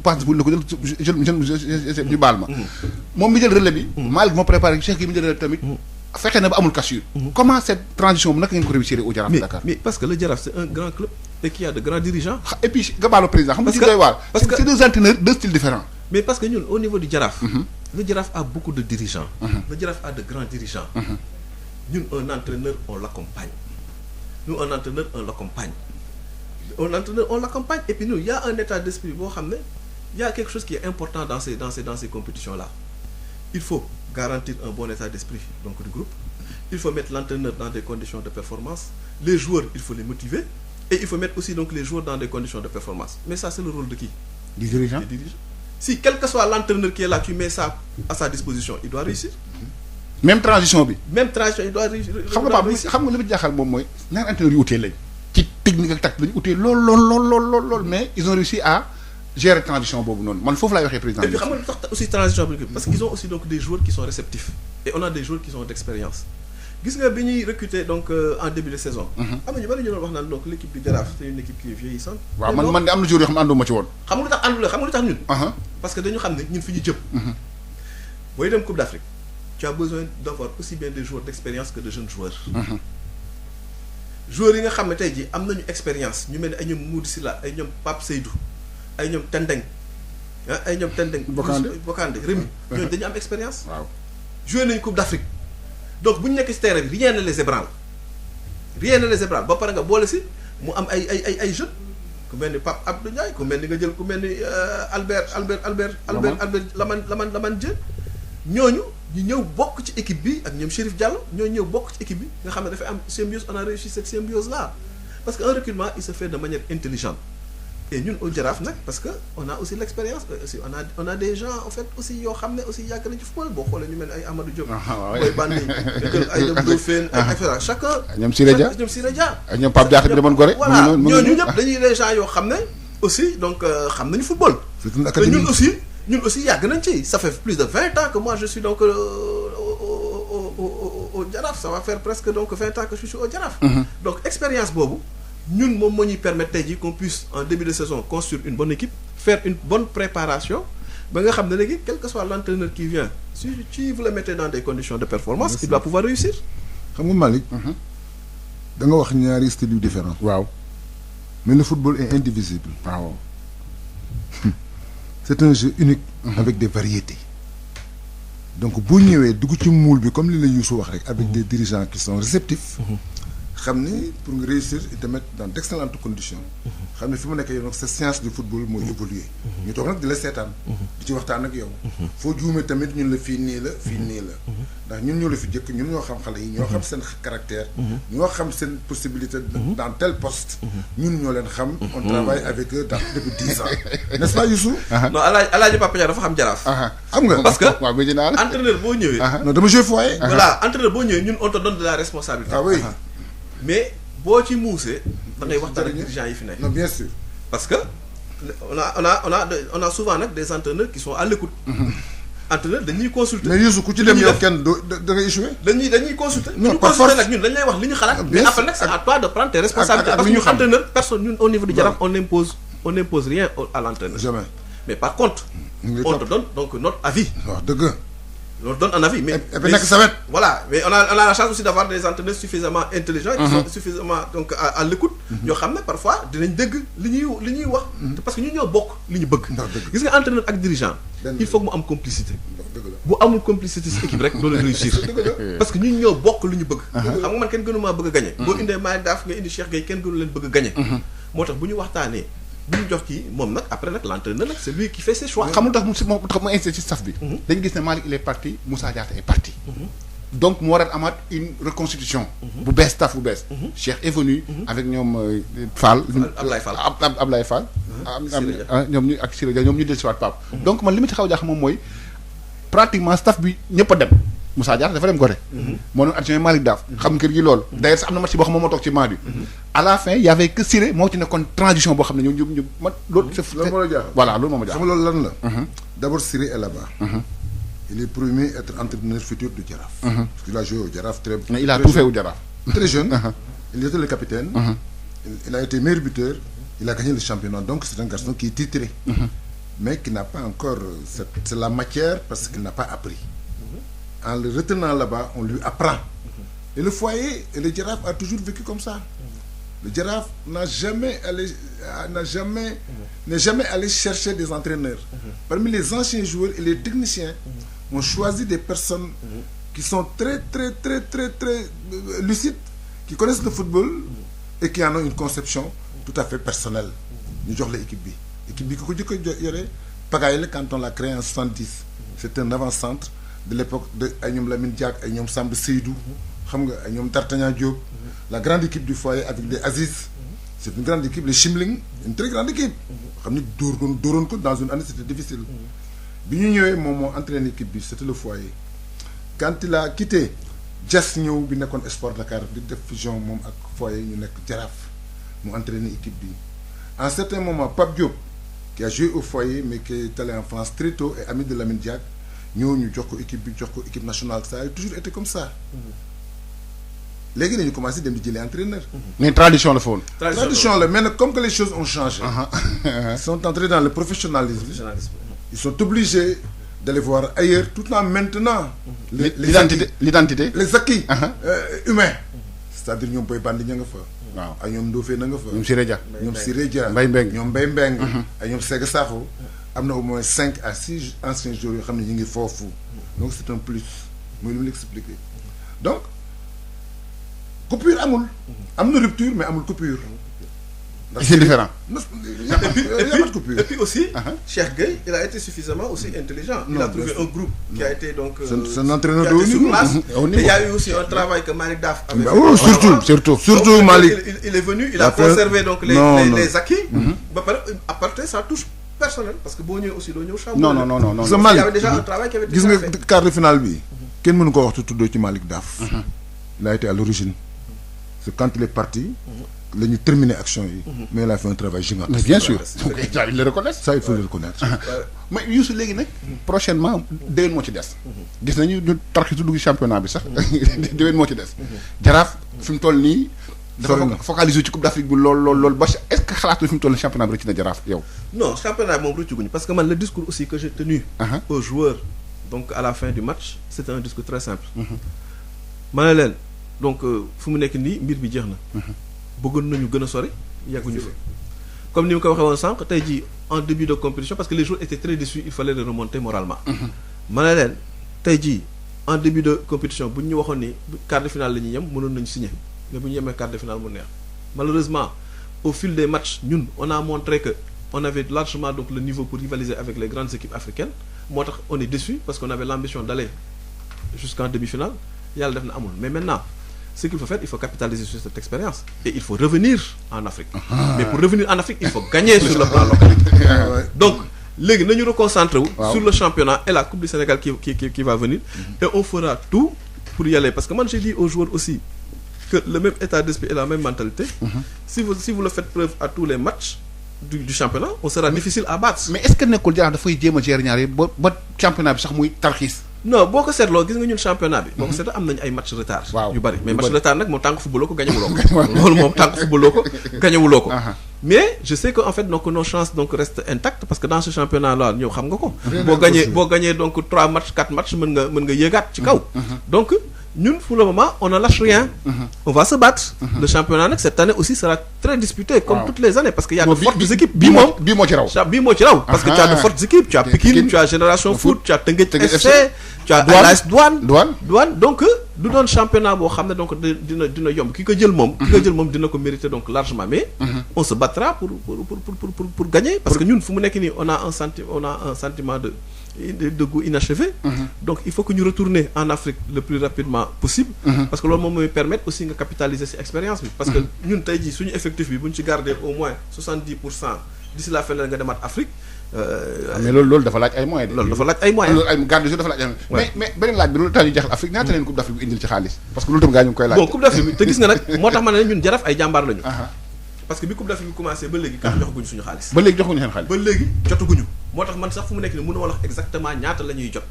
passe bu la ko jël ñu baal ma. moom mi jël relais bi. Malick moo préparé Cheikh yi mu jël relais bi tamit. fexe na ba amul cassure. Comment cette transition bi naka ngeen ko réussir au Jaraaf Dakar. mais parce que le Jaraaf c'est un grand club et qu'il y a de grands dirigeants. et puis nga baal président xam nga ci doy waar. parce que c'est deux entraîneurs deux styles différents. mais parce que ñun au niveau du Jaraaf. le Jaraaf a beaucoup de dirigeants. Le Jaraaf a de grands dirigeants. ñun un entraîneur on l'accompagne. Nous un entraîneur on l'accompagne. Un entraîneur on l'accompagne et puis nous il y a un état d'esprit boo xam ne il y a quelque chose qui est important dans ces compétitions là. Il faut garantir un bon état d'esprit donc du groupe. Il faut mettre l'entraîneur dans des conditions de performance. Les joueurs, il faut les motiver. Et il faut mettre aussi donc les joueurs dans des conditions de performance. Mais ça, c'est le rôle de qui? Du dirigeant. Si quel que soit l'entraîneur qui est là, tu mets ça à sa disposition, il doit réussir. Même transition bi. Même transition, il doit réussir. xam nga li ma jaaxal moom mooy ñaari entraîneurs yu utee lañ. ci technique ak tactique lañu utee lool mais ils ont réussi à gérer transition boobu noonu man foofu laay waxee président. Et puis xam nga lu tax aussi transition bi parce qu'ils ont aussi donc des joueurs qui sont réceptifs et on a des joueurs qui sont d'expérience. Gis nga bi ñuy recruter donc en début de saison. am na ñu bari ñu doon wax naan donc l'équipe du Jaraaf c'est une équipe qui est vieillissante. waaw man de am na joueurs yoo xam ne ànduma ci woon. xam nga lu tax àndul xam nga lu tax ñun. parce que dañu xam ne ñun fi ñu jëm. booy dem Coupe d'Afrique tu as besoin d'avoir aussi bien des joueurs d'expérience que de jeunes joueurs. Joueurs yi nga xam ne tey jii am nañu expérience ñu mel ni ay ñoom Moudi Sylla ay ñoom Pape Seydou ay ñoom Tendeng ay ñoom Tendeng. Bokande Rémi. ñooñu dañu am expérience. waaw joué nañu Coupe d'Afrique donc bu ñu nekk ci terrain bi rien ne les ébranle ba pare nga boole si mu am ay jeunes ku mel ni Pape Abdou Ndiaye ku mel ni nga jël ku mel ni Albert Lamane Dieng ñooñu ñu ñëw bokk ci équipe bi ak ñoom Chérif Diallo ñooñu ñëw bokk ci équipe bi nga xam ne dafay am symbiose on a réussi cette symbiose là parce que un recrutement il se fait de manière intelligente et ñun au Jaraaf nag parce que on a aussi l'expérience aussi on a des gens en fait aussi yoo xam ne aussi yàgg nañu ci football boo xoolee ñu mel ay Amadou Diop. Boy Bandi nga jël ay ñoom Dofène et cetera chacun. ñoom Siré Dia ak ñoom Pape Diakhaté bi demoon Gorée. voilà ñooñu ñëpp dañuy les gens yoo xam ne aussi donc xam nañu football. mais ñun aussi yàgg nañ ci ça fait plus de 20 ans que moi je suis donc au Jaraaf ça va faire presque donc 20 ans que je suis au Jaraaf. Donc expérience boobu. ñun moom moo ñuy permettre tey jii qu'on puisse en début de saison construire une bonne équipe faire une bonne préparation ba nga xam ne léegi quel que soit l'entraîneur qui vient si vous le mettez dans des conditions de performance il doit pouvoir réussir. xam nga Malick. da nga wax ñaari style yu différent. waaw mais le football est indivisible. waaw. c'est un jeu unique. avec des variétés. donc bu ñëwee dugg ci moule bi comme li la Youssou wax rek. avec des dirigeants qui sont réceptifs. xam ni pour nga réussir ils te mettent dans d'excellentes conditions. xam ne fi mu nekk yow nag sa science du football mooy évoluer. ñu toog nag di la seetaan. di ci waxtaan ak yow. foo juumee tamit ñun la fii nii la fii nii la. ndax ñun ñoo la fi jëkk ñun ñoo xam xale yi ñoo xam seen caractère. ñoo xam seen possibilité dans tel poste. ñun ñoo leen xam. on travaille avec eux depuis 10 ans. n'est-ce pas Youssou? non Alaaji Papa Ndiaye dafa xam jaraaf. xam nga parce que waaw bëgg naa la. entraîneur boo ñëwee. non dama joué foyer. voilà entraîneur boo ñëwee ñun on te donne de la responsabilité. ah oui. mais boo ci muusee da ngay waxtaan ak dirigeants yi fi nekk. non bien sûr. parce que on a souvent nag des entraîneurs qui sont à l'écoute. entraîneur dañuy consulter. mais Youssou ku ci dem yow kenn da ngay échoué. dañuy consulter. non ñu par consulter force nag ñun dañ lay wax li ñu xalaat. bien mais après nag c'est à toi de prendre tes responsabilités. ak parce li que ñu ñun xam. entraîneur personne ñun au niveau du Jaraaf on n'impose rien à l'entraîneur. jamais. mais par contre. on te donne donc notre avis. waaw dëgg. on donne un avis mais. et puis nekk sa wet. voilà mais on a la chance aussi d'avoir des entraîneurs suffisamment intelligents. qui sont suffisamment donc à l'écoute. ñoo xam ne parfois dinañ dégg li ñuy wax. parce que ñun ñoo bokk li ñu bëgg. ndax dëgg gis nga entraîneur ak dirigeant. il faut que mu am complicité. bu amul complicité ci équipe rek doo leen réussir. parce que ñun ñoo bokk lu ñu bëgg. xam nga man kenn gënu maa bëgg a gagner. boo indee Malick Daaf nga indi Cheikh Gueye kenn gënu leen bëgg a gagner. moo tax bu ñu waxtaanee bu ñu jox kii moom nag après nag l'entraîneur nag c'est lui qui fait ses choix. xamul tax mu insisté ci staff bi. dañu gis ne Malick il est parti Moussa Diatta est parti. donc mu war a amaat une reconstitution. bu bees staff bu bees. Cheikh est venu. avec ñoom Fall. Ablaye Fall Ablaye Fall. ñoom ñu ak Siré Dia ñoom ñu dellusiwaat Pape. donc man li ma ci xaw a jaaxal moom mooy pratiquement staff bi ñëpp a dem. Moussa Diatta dafa dem Gorée. moo doon adjoint Malick Daaf. xam kër gi loolu. d'ailleurs sax am na match boo xam moom moo toog ci banc bi. à la fin y avait que Siré moo ci nekkoon transition boo xam ne ñu man loolu. loolu moo la jaaxal voilà loolu moo ma jaaxal. xam nga loolu lan la. d'abord Siré est là-bas. il est premier à être entraîneur futur du Jaraaf. parce qu'il a joué au Jaraaf très. mais il a tout fait au Jaraaf. très jeune. il était le capitaine. il a été meilleur buteur. il a gagné le championnat donc c'est un garçon qui est titré. mais qui n'a pas encore c'est la matière parce qu'il n'a pas appris. En le retenant là-bas, on lui apprend. Et le foyer, et le Jaraaf a toujours vécu comme ça. Le Jaraaf n'est jamais allé chercher des entraîneurs. Parmi les anciens joueurs et les techniciens, on choisit des personnes qui sont très lucides, qui connaissent le football et qui en ont une conception tout à fait personnelle. Nous jouons l'équipe B. L'équipe B, quand on l'a créée en 70, c'était un avant-centre de l'époque de Agnam Lamine Diak, Agnam Samb Seydou, Agnam Tartagnan Diop, la grande équipe du foyer avec des Aziz. C'est une grande équipe, les Chimling, une très grande équipe. Dans une année, c'était difficile. Bignou mon entraîné l'équipe, c'était le foyer. Quand il a quitté, Jess Nyo, bi nekkoon Sport Dakar, di def fusion moom ak foyer ñu nekk Jaraaf, mu entraîné l'équipe bi. À un certain moment, Pape Diop, qui a joué au foyer, mais qui est allé en France très tôt, et ami de Lamine Diak, ñu jox ko équipe nationale, ça a toujours été comme ça. Les gars, ils ont commencé à me entraîneur. Mais tradition le fond. Tradition, mais comme que les choses ont changé, ils sont entrés dans le professionnalisme. Ils sont obligés d'aller voir ailleurs, tout en maintenant l'identité, les acquis humains. C'est-à-dire ñoom Boy Bandi ña nga fa. waaw ay ñoom Ndofé na nga fa. ñoom Siré Dia. ñoom Siré Dia. Mbaye Mbeng ñoom Mbaye Mbeng. ay ñoom Sega Sakho. am na au moins 5 à 6 anciens joueurs yoo xam ne ñu ngi foofu. donc c'est un plus mooy li mu l'expliqué. donc coupure amul. am na rupture mais amul coupure. c'est différent. Il y a pas de coupure. Et puis aussi, Cheikh Gueye, il a été suffisamment aussi intelligent. Il a trouvé un groupe qui a été donc. C'est un entraîneur de haut niveau. Et il y a eu aussi un travail que Malick Daaf avait fait. Surtout Malick. Il est venu, il a conservé donc les acquis. Apporter sa touche personnelle parce que Bonnier aussi doit nous changer. Non. Il y avait déjà un travail qui avait été fait. Gis nga quart de finale bi. Kenn mënu ko wax tuddoo ci Malick Daaf. Il a été à l'origine. C'est quand il est parti. La ñu terminé action yi. mais il a fait un travail gigantesque. Mais bien sûr. il le reconnaît. Ça il faut le reconnaître. mais Youssou léegi nag. prochainement déwén moo ci des. gis nañu ñu tarxitu dugg championnat bi sax. déwén moo ci des. Jaraaf fi mu toll nii. dafa focaliser ci Coupe d'Afrique bi lool ba est-ce que xalaatu fi mu toll nii championnat bi rëcc na Jaraaf yow. non championnat moom rëccuguñu parce que man le discours aussi que j'ai tenu. aux joueurs donc à la fin du match c'était un discours très simple. ma ne leen donc fu mu nekk nii mbir bi jeex na. bëggoon nañu gën a sori yàgguñu fa comme ni mu ko waxee woon sànq tey jii en début de compétition parce que les joueurs étaient très déçus il fallait les remonter moralement. ma ne leen tey jii en début de compétition bu ñu waxoon ni quart de finale la ñuy yem mënoon nañu signer mais bu ñu yemee quart de finale mu neex malheureusement au fil des matchs ñun on a montré que on avait largement donc le niveau pour rivaliser avec les grandes équipes africaines moo tax on est déçu parce qu'on avait l'ambition d'aller jusqu'en demi-finale yàlla def na amul mais maintenant ce qu'il faut faire, il faut capitaliser sur cette expérience et il faut revenir en Afrique. Mais pour revenir en Afrique, il faut gagner sur le plan local. Donc, léegi nañu reconcentrer wu sur le championnat et la Coupe du Sénégal qui va venir et on fera tout pour y aller parce que moi j'ai dit aux joueurs aussi que le même état d'esprit et la même mentalité si vous le faites preuve à tous les matchs du championnat on sera difficile à battre. Mais est-ce que nekkul Jaraaf dafay jéem a gérer ñaar yi ba championnat bi sax muy tarxiis. Non boo ko seetloo gis nga ñun championnat bi. boo ko seetloo am nañu ay match retard. yu bari mais match retard nag moom tànk footballoo ko gañewuloo ko. loolu moom tànk footballoo ko gañewuloo ko. mais je sais que en fait donc nos chances donc restent intactes parce que dans ce championnat là ñëw xam nga ko. boo gagné donc 3 matchs 4 matchs mën nga yéegaat ci kaw. donc ñun pour le moment on ne lâche rien. On va se battre. Le championnat nag cette année aussi sera très disputé comme toutes les années parce que y a de fortes équipes. bii moo ci raw. Parce que tu as de fortes équipes. Tu as Pikine, tu as Génération Foot, tu as Teungueth FC, tu as AS Douane. Donc du doon championnat boo xam ne donc dina yomb ki ko jël moom dina ko mériter donc largement mais on se battra pour gagner parce que ñun fu mu nekk nii on a un sentiment de goût inachevé. Donc il faut que ñu retourner en Afrique le plus rapidement possible. Parce que loolu moom mooy permettre aussi nga capitaliser ci expérience bi. Parce que ñun tey jii suñu effectif bi bu ñu ci garder au moins 70% d'ici la fin nga demaat Afrique. Mais loolu dafa laaj ay moyens. loolu dafa laaj ay moyens. loolu ay garde jour dafa laaj ay mais beneen laaj bi loolu tax ñu jeexal Afrique ñaata leen Coupe d'Afrique bi indil ci xaalis. Parce que loolu tam gaa ñu ngi koy laaj. Bon Coupe d'Afrique bi te gis nga nag moo tax ma ne ñun Jaraaf ay jàmbaar lañu. Parce que bi Coupe d'Afrique bi commencé ba léegi kat joxaguñu suñu xaalis. ba léegi joxuñu seen xaalis. ba léegi jotaguñu moo tax man sax fu mu nekk nii mënu ma wax exactement ñaata la ñuy jot.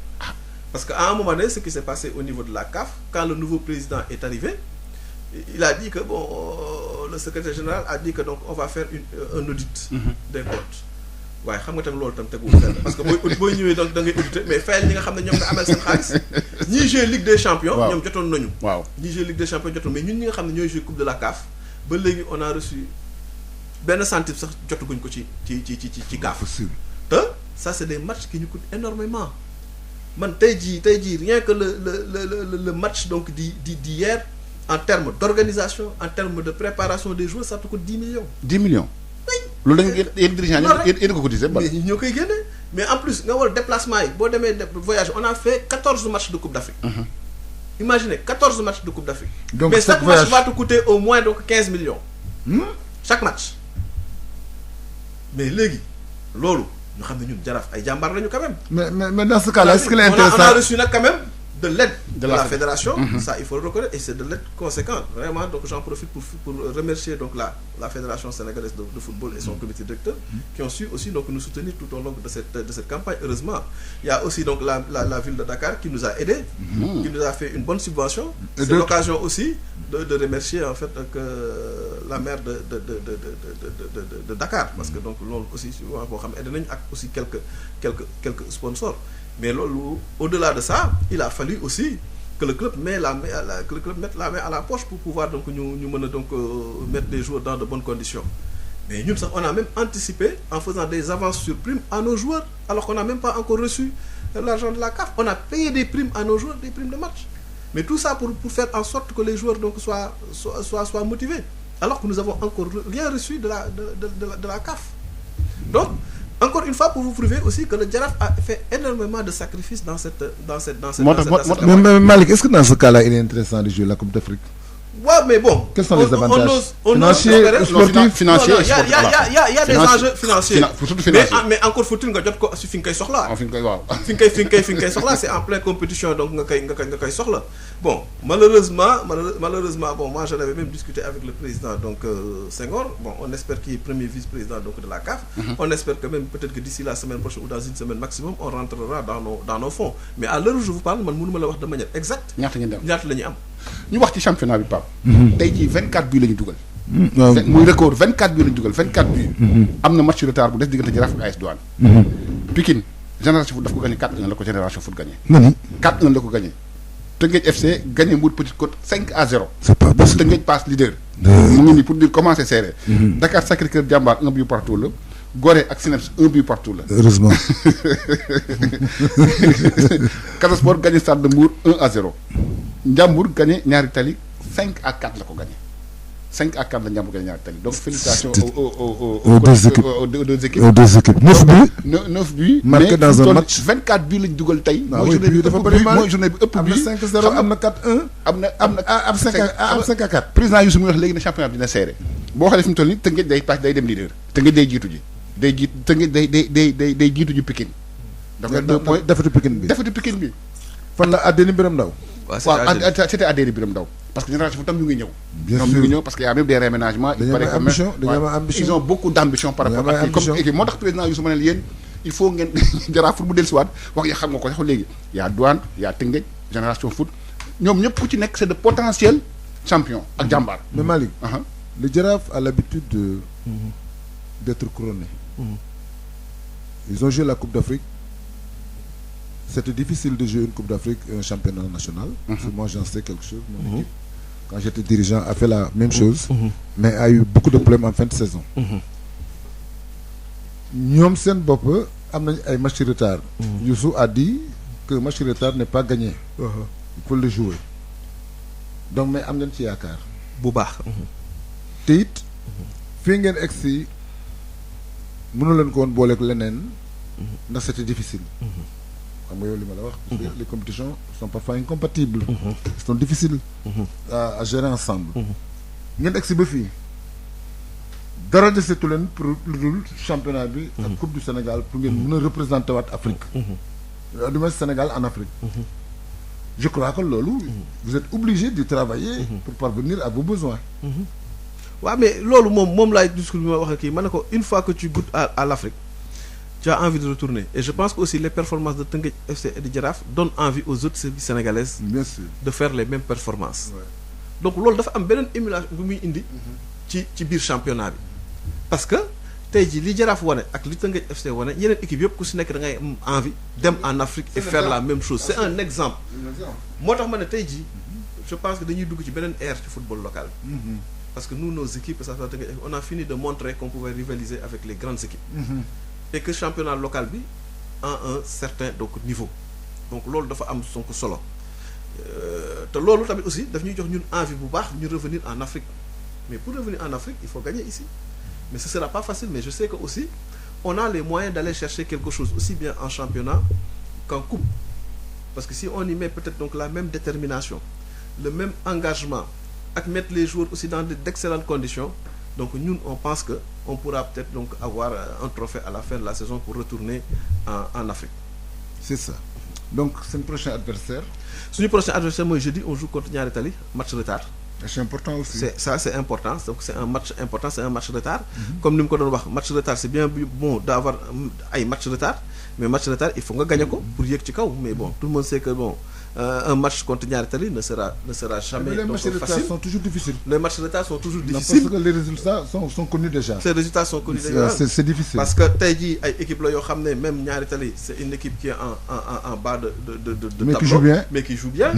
Parce que à un moment donné ce qui s'est passé au niveau de la CAF quand le nouveau président est arrivé il a dit que le secrétaire général a dit que donc on va faire un audit des comptes. waaye xam nga tamit loolu tam teguwul fenn parce que booy ñëwee donc da ngay auditer mais fayal ñi nga xam ne ñoom nga amel seen xaalis ñiy jouer Ligue des Champions. ñoom jotoon nañu. ñiy jouer Ligue des Champions jotoon mais ñun ñi nga xam ne ñooy jouer Coupe de la CAF ba léegi on a reçu benn centime sax jotaguñ ko ci CAF. te ça c'est des matchs qui nous coûtent énormément man tey jii rien que le match donc d'hier en termes d'organisation en termes de préparation des joueurs ça te coûte 10 millions. 10 millions. loolu dañu yéen dirigeant yéen ko cotisé mais ñoo koy génne mais en plus nga war déplacement yi boo demee voyage on a fait 14 matchs de Coupe d'Afrique. Imaginez 14 matchs de Coupe d'Afrique. Donc mais chaque match va te coûter au moins donc 15 millions. Chaque match. Mais léegi loolu ñu xam ne ñun Jaraaf ay jàmbaar lañu quand même. mais dans ce cas-là est-ce que l'intéressant on a reçu nag quand même de l'aide de la fédération. Ça il faut le reconnaître et c'est de l'aide conséquente vraiment donc j'en profite pour remercier donc la fédération sénégalaise de football et son comité directeur qui ont su aussi donc nous soutenir tout au long de cette campagne. Heureusement il y a aussi donc la ville de Dakar qui nous a aidés, qui nous a fait une bonne subvention. C'est l'occasion aussi de remercier en fait que la maire de Dakar parce que donc loolu aussi souvent boo xam aidé nañu ak aussi quelques sponsors. Mais au-delà de ça, il a fallu aussi que le club mette la main à la poche pour pouvoir donc nous mettre des joueurs dans de bonnes conditions. Mais nous, on a même anticipé en faisant des avances sur primes à nos joueurs, alors qu'on n'a même pas encore reçu l'argent de la CAF. On a payé des primes à nos joueurs, des primes de match. Mais tout ça pour faire en sorte que les joueurs donc soient motivés, alors que nous avons encore rien reçu de la CAF. Donc encore une fois pour vous prouver aussi que le Jaraaf a fait énormément de sacrifices dans cette mais Malick, est-ce que dans ce cas-là il est intéressant de jouer la Coupe d'Afrique? Ouais, mais bon. Quels sont les avantages financiers, sportifs? Financiers, il y a des enjeux financiers. Mais encore faut-il nga jot ko si fi nga koy soxla. Fi nga koy soxla, c'est en pleine compétition donc nga koy soxla. Bon, malheureusement, bon, moi j'en avais même discuté avec le président donc Senghor. Bon, on espère qu'il est premier vice-président donc de la CAF. On espère que même peut-être que d'ici la semaine prochaine ou dans une semaine maximum, on rentrera dans nos fonds. Mais à l'heure où je vous parle, man mënuma la wax de manière exacte. ñaata la ñu am. ñu wax ci championnat bi Pape. tey jii 24 buts la ñu dugal. muy record 24 buts la ñu dugal 24 buts. am na match retard bu des diggante Jaraaf ak AS Douane. Pikine Génération Foot daf ko gagné 4-1 la ko Génération Foot gagné. 4-1 la ko gagné. Teungueth FC gagné Mbour Petite Côte 5-0. C'est pas possible. Teungueth passe leader. mu ngi nii pour dire comment c'est serré. Dakar Sacré-Cœur Diambar 1 but partout la. Gorée ak Sineps 1 but partout la. Heureusement. Casa Sport gagné Stade de Mbour 1-0. Ndiambour gagné Ñaari Tali 5-4 la ko gagné. 5-4 la Ndiambour gagné ñaari tali donc félicitations aux deux équipes. aux deux équipes. aux deux équipes 9 buts. 9 buts. marqué mais dans un match 24 buts lañ dugal tey. waaw oui bii dafa bëri mooy journée bi ëpp am na bii 5-0 am na 4-1. am 5-4. président Youssou muy wax léegi ne championnat bi dina serré boo xoolee fi mu toll nii Tëngéej day dem leader Tëngéej day jiitu ji Tëngéej day jiitu ji Pikine. dafa 2 points defatu Pikine bi. fan la Adéni Biram Ndaw. waaw c'était Adéni Biram Ndaw parce que génération tam ñu ngi ñëw. bien sûr ñu ngi ñëw parce que y a même des réaménagements. dañoo am ambition ils ont beaucoup d'ambition par rapport ak comme équipe moo tax président Youssou ma ne yéen il faut ngeen Jaraaf pour mu dellusiwaat wax ya xam nga ko sax léegi y a Douane y a Tëngéej génération foot ñoom ñëpp ku ci nekk c'est de potentiel champion ak jàmbaar. mais Malick. le Jaraaf a l'habitude d'être couronné. Ils ont joué la Coupe d'Afrique. C'était difficile de jouer une Coupe d'Afrique et un championnat national. Parce que moi j'en sais quelque chose. Mon équipe, quand j'étais dirigeant, a fait la même chose, mais a eu beaucoup de problèmes en fin de saison. ñoom seen bopp am nañ ay match retard. Youssou a dit que match retard n'est pas gagné. Il faut le jouer. Donc mais am nañ ci yaakaar. bu baax. te it fii ngeen egg si mënu leen ko woon booleeg leneen. ndax c'était difficile. xam nga yow li ma la wax. parce que les compétitions sont parfois incompatibles. sont difficiles. à gérer ensemble. ngeen egg si ba fii dara desetu leen pour lu dul championnat bi. ak coupe du Sénégal pour ngeen mën a représenter waat Afrique. du moins Sénégal en Afrique. je crois que loolu. vous êtes obligé de travailler. pour parvenir à vos besoins. waaw mais loolu moom laay discours bi ma wax kii ma ne ko une fois que tu goûtes à l'Afrique. Tu as envie de retourner et je pense que aussi les performances de Teungueth FC et de Jaraaf donnent envie aux autres services sénégalaises. Bien sûr. De faire les mêmes performances. Ouais. Donc loolu dafa am beneen émulation bu muy indi. ci biir championnat bi. parce que tey jii li Jaraaf wane ak li Teungueth FC wane yeneen équipe yëpp ku si nekk da ngay am envie dem en Afrique et faire la même chose c'est un exemple. moo tax ma ne tey jii je pense que dañuy dugg ci beneen ère ci football local. parce que nous nos équipes ça soit Teungueth on a fini de montrer qu'on pouvait rivaliser avec les grandes équipes. Et que championnat local bi à un certain donc niveau donc loolu dafa am sonk solo te loolu tamit aussi daf ñuy jox ñun envie bu baax ñu revenir en Afrique mais pour revenir en Afrique il faut gagner ici mais ce sera pas facile mais je sais que aussi on a les moyens d'aller chercher quelque chose aussi bien en championnat qu'en coupe parce que si on y met peut-être donc la même détermination le même engagement ak mettre les joueurs aussi dans d'excellentes conditions donc ñun on pense que on pourra peut-être donc avoir un trophée à la fin de la saison pour retourner en Afrique. C'est ça. Donc c'est le prochain adversaire. Suñu prochain adversaire mooy jeudi on joue contre Ñaari Tali match retard. C'est important aussi. C'est important donc c'est un match important c'est un match retard. Comme ni mu ko doon wax match retard c'est bien bon d'avoir ay match retard mais match retard il faut nga gagner ko pour yéeg ci kaw mais bon tout le monde sait que bon. Un match contre Ñaari Tali ne sera jamais les matchs de retard sont toujours difficiles. Les matchs de retard sont toujours difficiles. Parce que les résultats sont connus déjà. Ces résultats sont connus déjà. C'est difficile. Parce que tey jii ay équipe la yoo xam ne même Ñaari Tali c'est une équipe qui est en bas de mais tableau. Qui joue bien. Mais qui joue bien.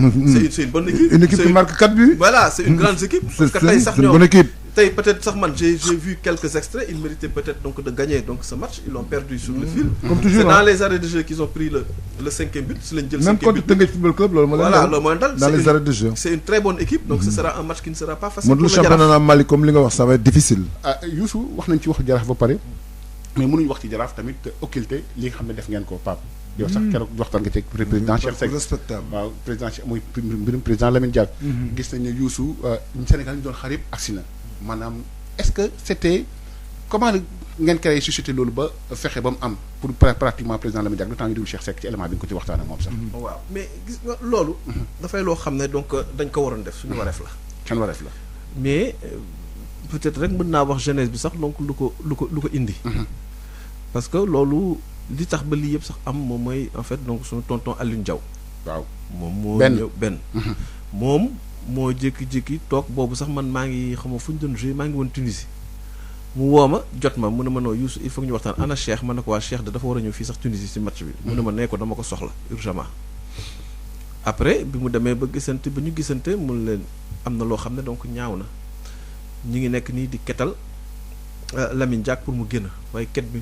C'est une bonne équipe. Une équipe qui marque 4 buts. Voilà, c'est une grande équipe. Parce que tey sax c'est une bonne équipe. Tey peut-être sax man j'ai vu quelques extraits ils méritaient peut-être donc de gagner donc ce match ils l'ont perdu sur le fil. Comme toujours. C'est dans les arrêts de jeu qu'ils ont pris le 5e but si lañ jël 5e but. Même contre Teungueth Football Club loolu moo leen voilà loolu mooy dal dans les arrêts de jeu. C'est une très bonne équipe donc ce sera un match qui ne sera pas facile. pour le championnat Mali comme li nga wax ça va être difficile. Youssou wax nañ ci wax Jaraaf ba pare mais mënuñu wax ci Jaraaf tamit occulter li nga xam ne def ngeen ko Pape. yow sax keroog waxtaan nga ci président Cheikh Seck respectable waaw président Cheikh mooy mbirum président Lamine Diack. gis nañ ne Youssou Sénégal ñu doon xaar yëpp agsi na maanaam est-ce que c'était comment ngeen créé suscité loolu ba fexe ba mu am pour pratiquement président Lamine Diack le temps ñu dugg Cheikh Seck ci élément bi nga ko ci waxtaan ak moom sax. waaw mais gis nga loolu. dafay loo xam ne donc dañ ko waroon def suñu wareef la. kenn wareef la. mais peut-être rek mën naa wax jeunesse bi sax donc lu ko indi. parce que loolu li tax ba lii yëpp sax am moom mooy en fait donc suñu tonton Alioune Diaw. waaw moom moo ñëw benn. moom moo jékki-jékki toog boobu sax man maa ngi xam nga fu ñu doon jouer maa ngi woon Tunisie. mu woo ma jot ma mu ne ma noo Youssou il faut que ñu waxtaan ana Cheikh ma ne ko waa Cheikh dafa war a ñëw fii sax Tunisie ci match bi. mu ne ma nee ko dama ko soxla urgemment. après bi mu demee ba ñu gisante mun leen am na loo xam ne donc ñaaw na ñi ngi nekk nii di ketal Lamine Diack pour mu génn waaye ket bi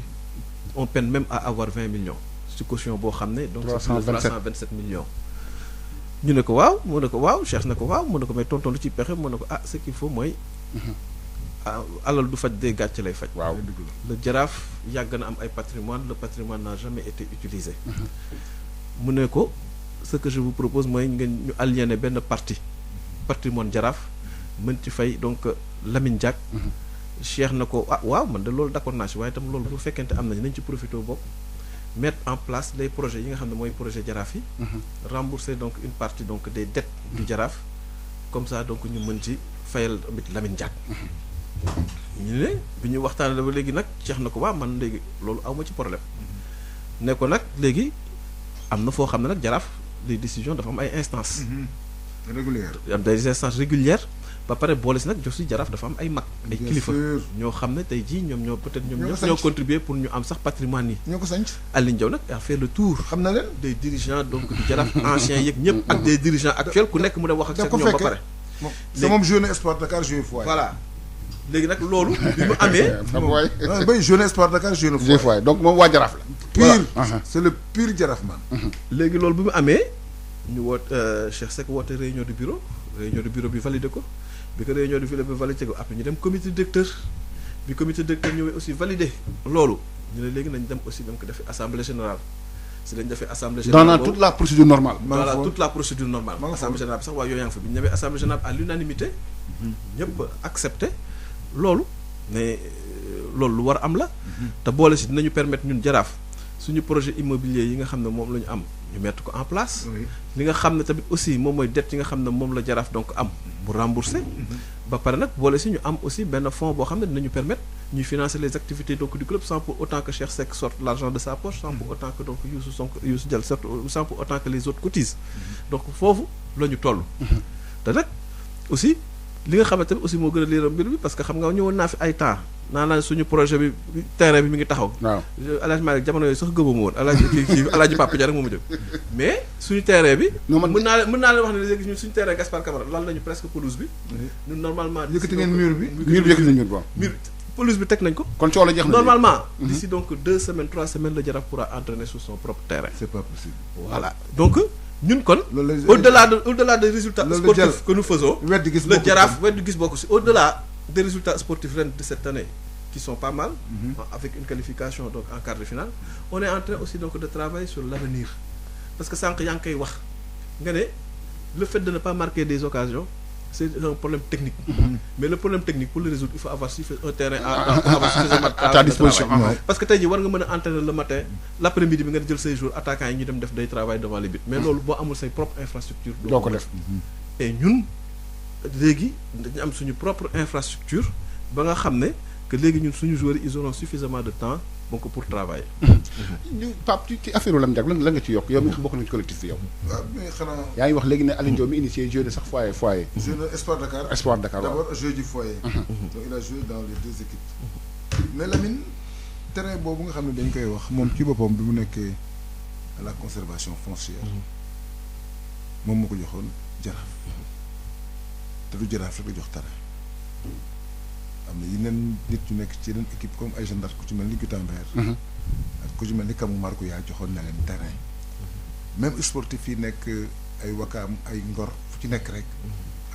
on peine même à avoir 20 millions ci caution boo xam ne. donc 327 millions. ñu ne ko waaw mu ne ko waaw Cheikh ne ko waaw mu ne ko mais tonton lu ci pexe mu ne ko ce qu'il faut mooy alal du faj dee gàcce lay faj. waaw le jaraaf yàgg na am ay patrimoine le patrimoine n'a jamais été utilisé. mu ne ko ce que je vous propose mooy ngeen ñu aliéné benn patrimoine jaraaf mën ci fay donc Lamine Diack. Cheikh na ko waaw man de loolu d'accord naa si waaye itam loolu bu fekkente am nañu nañ ci profité bokk mettre en place les projets yi nga xam ne mooy projet jaraaf yi. rembourser donc une partie donc des dettes du jaraaf comme ça donc ñu mën ci fayal tamit Lamine Diack. ñu ne bi ñu waxtaanee ba léegi nag Cheikh na ko waaw man léegi loolu awma ci problème ne ko nag léegi am na foo xam ne nag jaraaf les décisions dafa am ay instances. régulières am des instances régulières ba pare boole si nag jox si jaraaf dafa am ay mag. ay kilifa ñoo xam ne tey jii ñoom ñoo peut-être ñoom ñoo contribuer pour ñu am sax patrimoine yi. ñoo ko sanc Alioune Diaw nag a fait le tour. xam na leen des dirigeants donc du jaraaf anciens yeeg ñëpp ak des dirigeants actuels ku nekk mu dem wax ak seen ñoom ba pare. c'est moom jeune espoir Dakar jeune foyer. voilà léegi nag loolu bi mu amee. bay jeune espoir Dakar jeune foyer donc moom waa jaraaf la. pire c'est le pire jaraaf man. léegi loolu bi mu amee ñu woot Cheikh Seck woote réunion du bureau bi validé ko bi ko réunion du bureau bi validé ko après ñu dem comité directeur bi comité directeur ñëwee aussi validé loolu ñu ne léegi nañ dem aussi dem ko defee assemblée générale si lañ defee assemblée générale dans toute la procédure normale. voilà toute la procédure normale. assemblée générale bi sax waaye yooyu yaa ngi fa bi ñu demee assemblée générale à l'unanimité ñëpp accepté loolu mais loolu lu war a am la. te boole si dinañu permettre ñun jaraaf suñu projet immobilier yi nga xam ne moom la ñu am ñu mettre ko en place. li nga xam ne tamit aussi moom mooy dette yi nga xam ne moom la jaraaf donc am bu rembourser. ba pare nag boole si ñu am aussi benn fonds boo xam ne dinañu permettre ñuy financer les activités donc du club sans pour autant que Cheikh Seck sorte l'argent de sa poche sans pour autant que donc Youssou Dial sorte sans pour autant que les autres cotisent. donc foofu la ñu toll. te nag aussi li nga xamante ne aussi moo gën a leeral mbir bi parce que xam nga ñëwoon naa fi ay temps naa suñu projet bi terrain bi mi ngi taxaw. waaw Alaaji Malick jamono yooyu sax gëmuma woon Alaaji Papa Dia rek moo ma jóg mais suñu terrain bi. mën naa leen wax ne léegi ñun suñu terrain Gaspard Camara lal nañu presque pelouse bi. ñun normalement. yëkkati ngeen mur bi. yëkkati nañu mur bi pelouse bi teg nañ ko. kon coow la jeex na normalement. d'ici donc 2 semaines 3 semaines le Jaraaf pourra entraîner sur son propre terrain. c'est pas possible. voilà donc. ñun kon au-delà des résultats sportifs que nous faisons le Jaraaf weddi gis bokk si au-delà des résultats sportifs ren de cette année qui sont pas mal avec une qualification donc en quart de finale on est en train aussi donc de travailler sur l'avenir parce que sànq yaa ngi koy wax nga ne le fait de ne pas marquer des occasions c'est un problème technique mais le problème technique pour le résoudre il faut avoir un terrain pour avoir suffisamment à ta disposition parce que tey jii war nga mën a entraîner le matin l'après-midi bi nga jël say jours attaquants yi ñu dem def day travail devant les buts mais loolu boo amul say propre infrastructure doo ko def et ñun léegi dañu am suñu propre infrastructure ba nga xam ne que léegi ñun suñu joueurs ils auront suffisamment de temps donc pour travailler. ñu Pape ci affaire Lamine Diack lan la nga ci yokk yow mi bokk na ci collectif bi yow. waaw mais xanaa. yaa ngi wax léegi ne Alioune Diaw mi initié jeu de sax foyer. jeu de Espoir Dakar. Espoir Dakar waaw d'abord jeu du foyer. donc il a joué dans les deux équipes. mais Lamine terrain boobu nga xam ne dañ koy wax moom ci boppam bi mu nekkee à la conservation foncière. moom moo ko joxoon Jaraaf. te du Jaraaf rek la jox terrain. am na yeneen nit yu nekk ci yeneen équipe comme ay gendarme ku ci mel ni Gutenberg ak ku ci mel ni Kamou Marco yaa joxoon na leen terrain même sportif yi nekk ay Wakaam ay Ngor fu ci nekk rek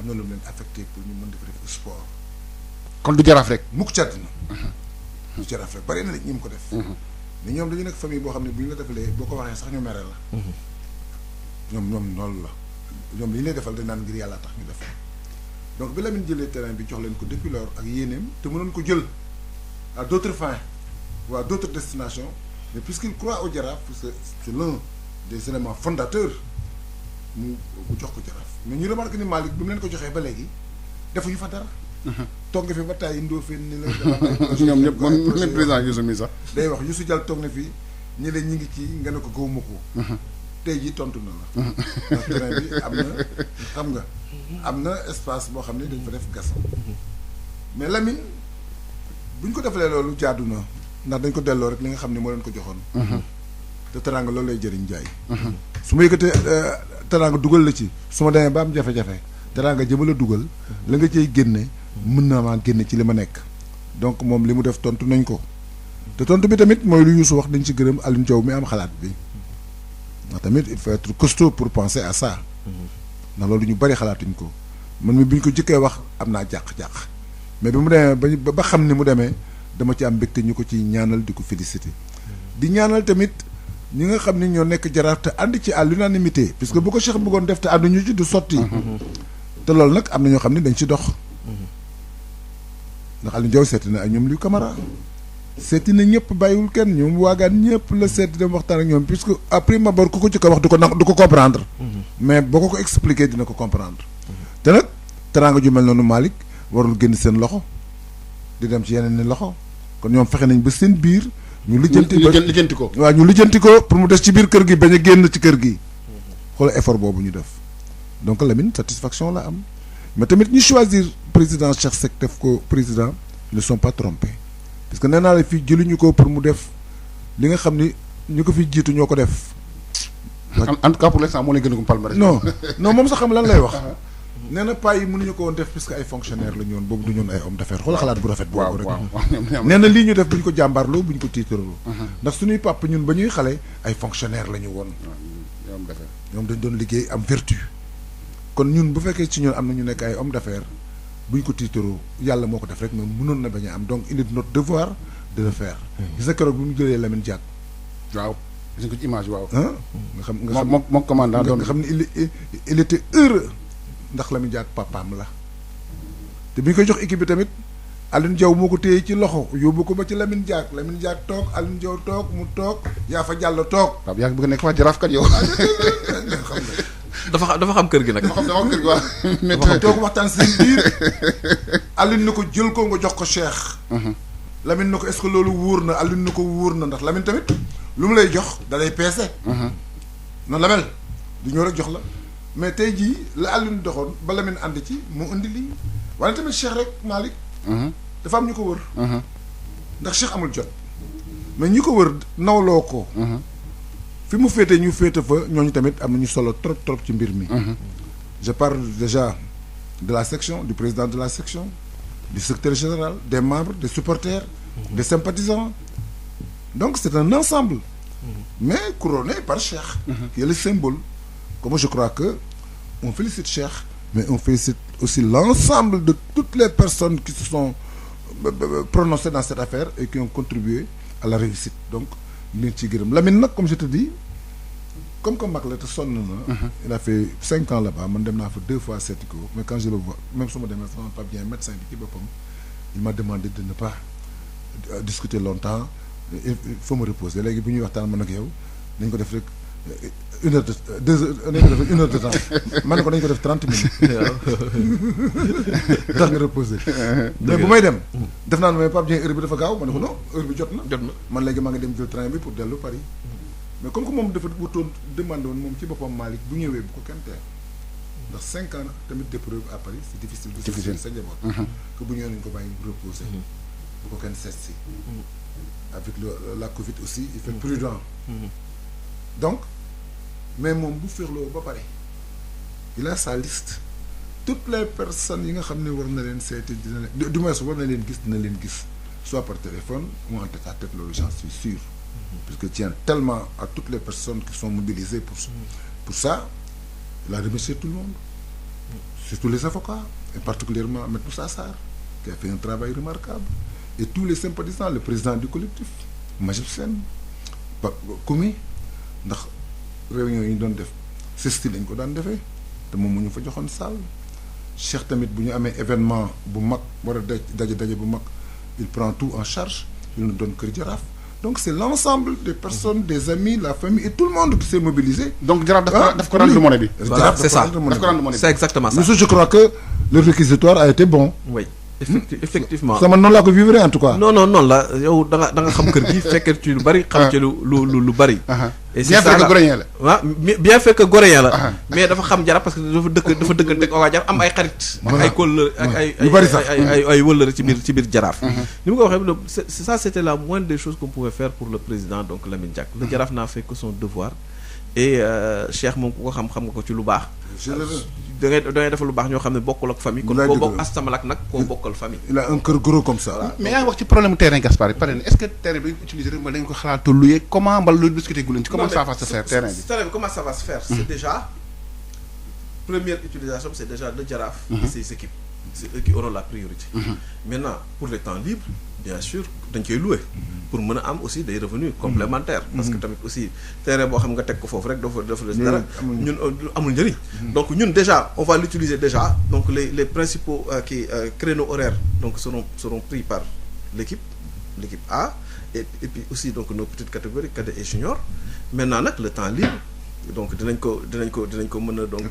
am na lu leen affecté pour ñu mën def sport. kon du Jaraaf rek mukk càdd na du Jaraaf rek bari na nit ñi mu ko def mais ñoom dañu nekk famille boo xam ne bu ñu la defalee boo ko waxee sax ñu mere la ñoom loolu la ñoom li ñu lay defal dañ naan ngir yàlla tax ñu def donc bi Lamine jëlee terrain bi jox leen ko depuis lors ak yéeneem te mënoon ko jël à d'autres fins ou à d'autres destinations mais puisqu'il croit au Jaraaf parce que c'est l'un des éléments fondateurs mu jox ko Jaraaf mais ñu remarque ni Malick bi mu leen ko joxee ba léegi defuñu fa dara. toog nga fi ba taay indoo fenn ni la. ñoom ñëpp man leen président Youssou mi sax. day wax Youssou Dial toog na fi ñi leen ñi ngi ci nga ne ko gëwuma ko. tey jii tontu na la. ndax terrain bi am na xam nga. am na espace boo xam ne dañ fa def gasam mais Lamine bu ñu ko defalee loolu jaadu na ndax dañ ko delloo rek li nga xam ne moo leen ko joxoon. te teraanga loolu lay jëriñ jaay. su ma yëkkatee teraanga dugal la ci su ma demee ba am jafe-jafe teraanga jëma la dugal la nga cay génne mën na maa génne ci li ma nekk donc moom li mu def tontu nañ ko te tontu bi tamit mooy lu Youssou wax dañ ci gërëm Alioune Diaw mi am xalaat bi ndax tamit il faut être costaud pour penser à ça. ndax loolu ñu bari xalaatuñ ko man mi bi ñu ko jëkkee wax am naa jàq-jàq mais bi mu demee ba xam ni mu demee dama ci am mbégte ñu ko ci ñaanal di ko féliciter di ñaanal tamit ñi nga xam ni ñoo nekk Jaraaf te ànd ci à l'unanimité puisque bu ko Cheikh bëggoon def te ànduñu ci du sotti te loolu nag am na ñoo xam ne dañ ci dox ndax Aliou Diaw seeti na ak ñoom Liu Camara seeti na ñëpp bàyyiwul kenn ñoom waagaan ñëpp la seeti dem waxtaan ak ñoom puisque après ma bor ku ko ci ko wax du ko comprendre mais boo ko expliquer dina ko comprendre te nag teraanga ju mel noonu Malick warul génn seen loxo di dem ci yeneen ni loxo kon ñoom fexe nañ ba seen biir ñu lijjanti ko waaw ñu lijjanti ko pour mu des ci biir kër gi bañ a génn ci kër gi xoolal effort boobu ñu def donc Lamine satisfaction la am mais tamit ñu choisir président Cheikh Seck def ko président ils ne sont pas trompés parce que nee naa la fii jëluñu ko pour mu def li nga xam ni ñu ko fi jiitu ñoo ko def. en tout cas pour l'instant moo lay gën a ko palmarès. non moom sax xam lan lay wax. nee na pas yi mënuñu ko woon def puisque ay fonctionnaires la ñu woon boobu du ñoon ay hommes d'affaires xool xalaat bu rafet. boobu rek nee na lii ñu def bu ñu ko jàmbaarloo bu ñu ko tiitaraloo. ndax suñuy papa ñun ba ñuy xale ay fonctionnaires la ñu woon. ñoom dañ doon liggéey am vertu. kon ñun bu fekkee ci ñun am na ñu nekk ay hommes d'affaires bu ñu ko tiitaroo yàlla moo ko def rek mais mënoon na bañ a am donc il est notre devoir de le faire. gis nga keroog bu mu jëlee Lamine Diack. waaw gis nga ko ci image waaw. nga xam moom commandant doon nga xam ne il était heureux ndax Lamine Diack papaam la te bi ñu koy jox équipe bi tamit Alioune Diaw moo ko téye ci loxo yóbbu ko ba ci Lamine Diack toog Alioune Diaw toog mu toog yaa fa jàll toog. waaw yaa ngi bëgg nekk waa Jaraaf kat yow. dafa xam kër gi nag. dafa xam kër gi waaw. mais toog waxtaan seen biir Alioune na ko jël ko nga jox ko Cheikh. Lamine na ko est-ce que loolu wóor na Alioune na ko wóor na ndax Lamine tamit lu mu lay jox da lay peese. noonu la mel du ñëw rek jox la mais tey jii la Alioune doxoon ba Lamine ànd ci mu indi lii waaye tamit Cheikh rek Malick. dafa am ñu ko wër. ndax Cheikh amul jot mais ñu ko wër nawloo ko. fi mu féete ñu féete fa ñooñu tamit am nañu solo trop ci mbir mi. je parle déjà de la section du président de la section du secrétaire général des membres des supporters des sympathisants donc c'est un ensemble mais couronné par Cheikh qui est le symbole comme je crois que on félicite Cheikh mais on félicite aussi l'ensemble de toutes les personnes qui se sont prononcées dans cette affaire et qui ont contribué à la réussite donc leen ci gërëm Lamine nag comme je te dis comme que mag la te sonn na il a fait 5 ans là-bas man dem naa fa 2 fois seeti ko mais quand je le vois même su ma demee sama pas bien médecin bi ci boppam il m'a demandé de ne pas discuter longtemps il faut me reposer léegi bu ñuy waxtaan man ak yow nañ ko def rek 1 heure de 2 heures nañ ko def 1 heure de temps man ne ko nañ ko def 30 minutes tax nga reposer mais bu may dem def naa ne mais pas bien heure bi dafa gaaw ma ne ko non heure bi jot na man léegi maa ngi dem jël train bi pour dellu Paris mais comme que moom dafa wutoon demandé woon moom ci boppam Malick bu ñëwee bu ko kenn teel ndax 5 ans tamit d'épreuve à Paris c'est difficile de sa njaboot que bu ñëwee nañu ko bàyyi reposer bu ko kenn seet si avec la Covid aussi il fait prudent donc mais moom bu féexloo ba pare il a sa liste toutes les personnes yi nga xam ne war na leen seeti dina leen du moins war na leen gis dina leen gis soit par téléphone ou en tête à tête loolu j'en suis sûr puisqu'il tient tellement à toutes les personnes qui sont mobilisées pour ça il a remercié tout le monde surtout les avocats et particulièrement Maître Moussa Sarr qui a fait un travail remarquable et tous les sympathisants le président du collectif Majib Sène Koumi ndax réunion yi ñu doon def CESTI lañ ko daan defee te moom mu ñu fa joxoon salle Cheikh tamit bu ñu amee événement bu mag war a daje bu mag il prend tout en charge il nous donne Kër Jaraaf donc c'est l'ensemble des personnes des amis la famille et tout le monde qui s'est mobilisé. donc Jaraaf daf ko rendre monnaie bi. voilà c'est ça c'est exactement ça. je crois que le réquisitoire a été bon. oui effectivement. sama noonu laa ko vivre en tout cas. non la yow da nga xam kër gi fekkee ci lu bari. xam ci lu bari. et c'est ça bien fait que goréen la. waaw bien fait que goréen la. mais dafa xam Jaraaf parce que dafa dëkkante ak waa Jaraaf am ay xarit. ak ay kóllëre ak ay wëllëre ci biir Jaraaf. ni mu ko waxee ça c'était la moindre des choses qu'on pouvait faire pour le président donc Lamine Diack. le Jaraaf n'a fait que son devoir et Cheikh moom ku ko xam nga ko ci lu baax. da ngay defal lu baax ñoo xam ne bokkul ak famille. kon koo bokk astamalak nag koo bokkal famille. il a un cœur gros comme ça. mais yaa ngi wax ci problème terrain Gaspard yi pare na est-ce que terrain bi utiliser rek dañ ko xalaat louer comment mbala lu discuter gu leen ci comment ça va se faire terrain bi. terrain bi comment ça va se faire. c'est déjà première utilisation c'est déjà le Jaraaf et ses équipes. c'est eux qui auront la priorité. Maintenant pour les temps libres bien sûr dañ koy louer pour mën a am aussi des revenus complémentaires. Parce que tamit aussi terrain boo xam nga teg ko foofu rek dafa des dara. ñun amul njëriñ. Donc ñun déjà on va l'utiliser déjà donc les principaux créneaux horaires donc seront pris par l'équipe A et puis aussi donc nos petites catégories cadets et juniors. Maintenant nag le temps libre donc dinañ ko mën a donc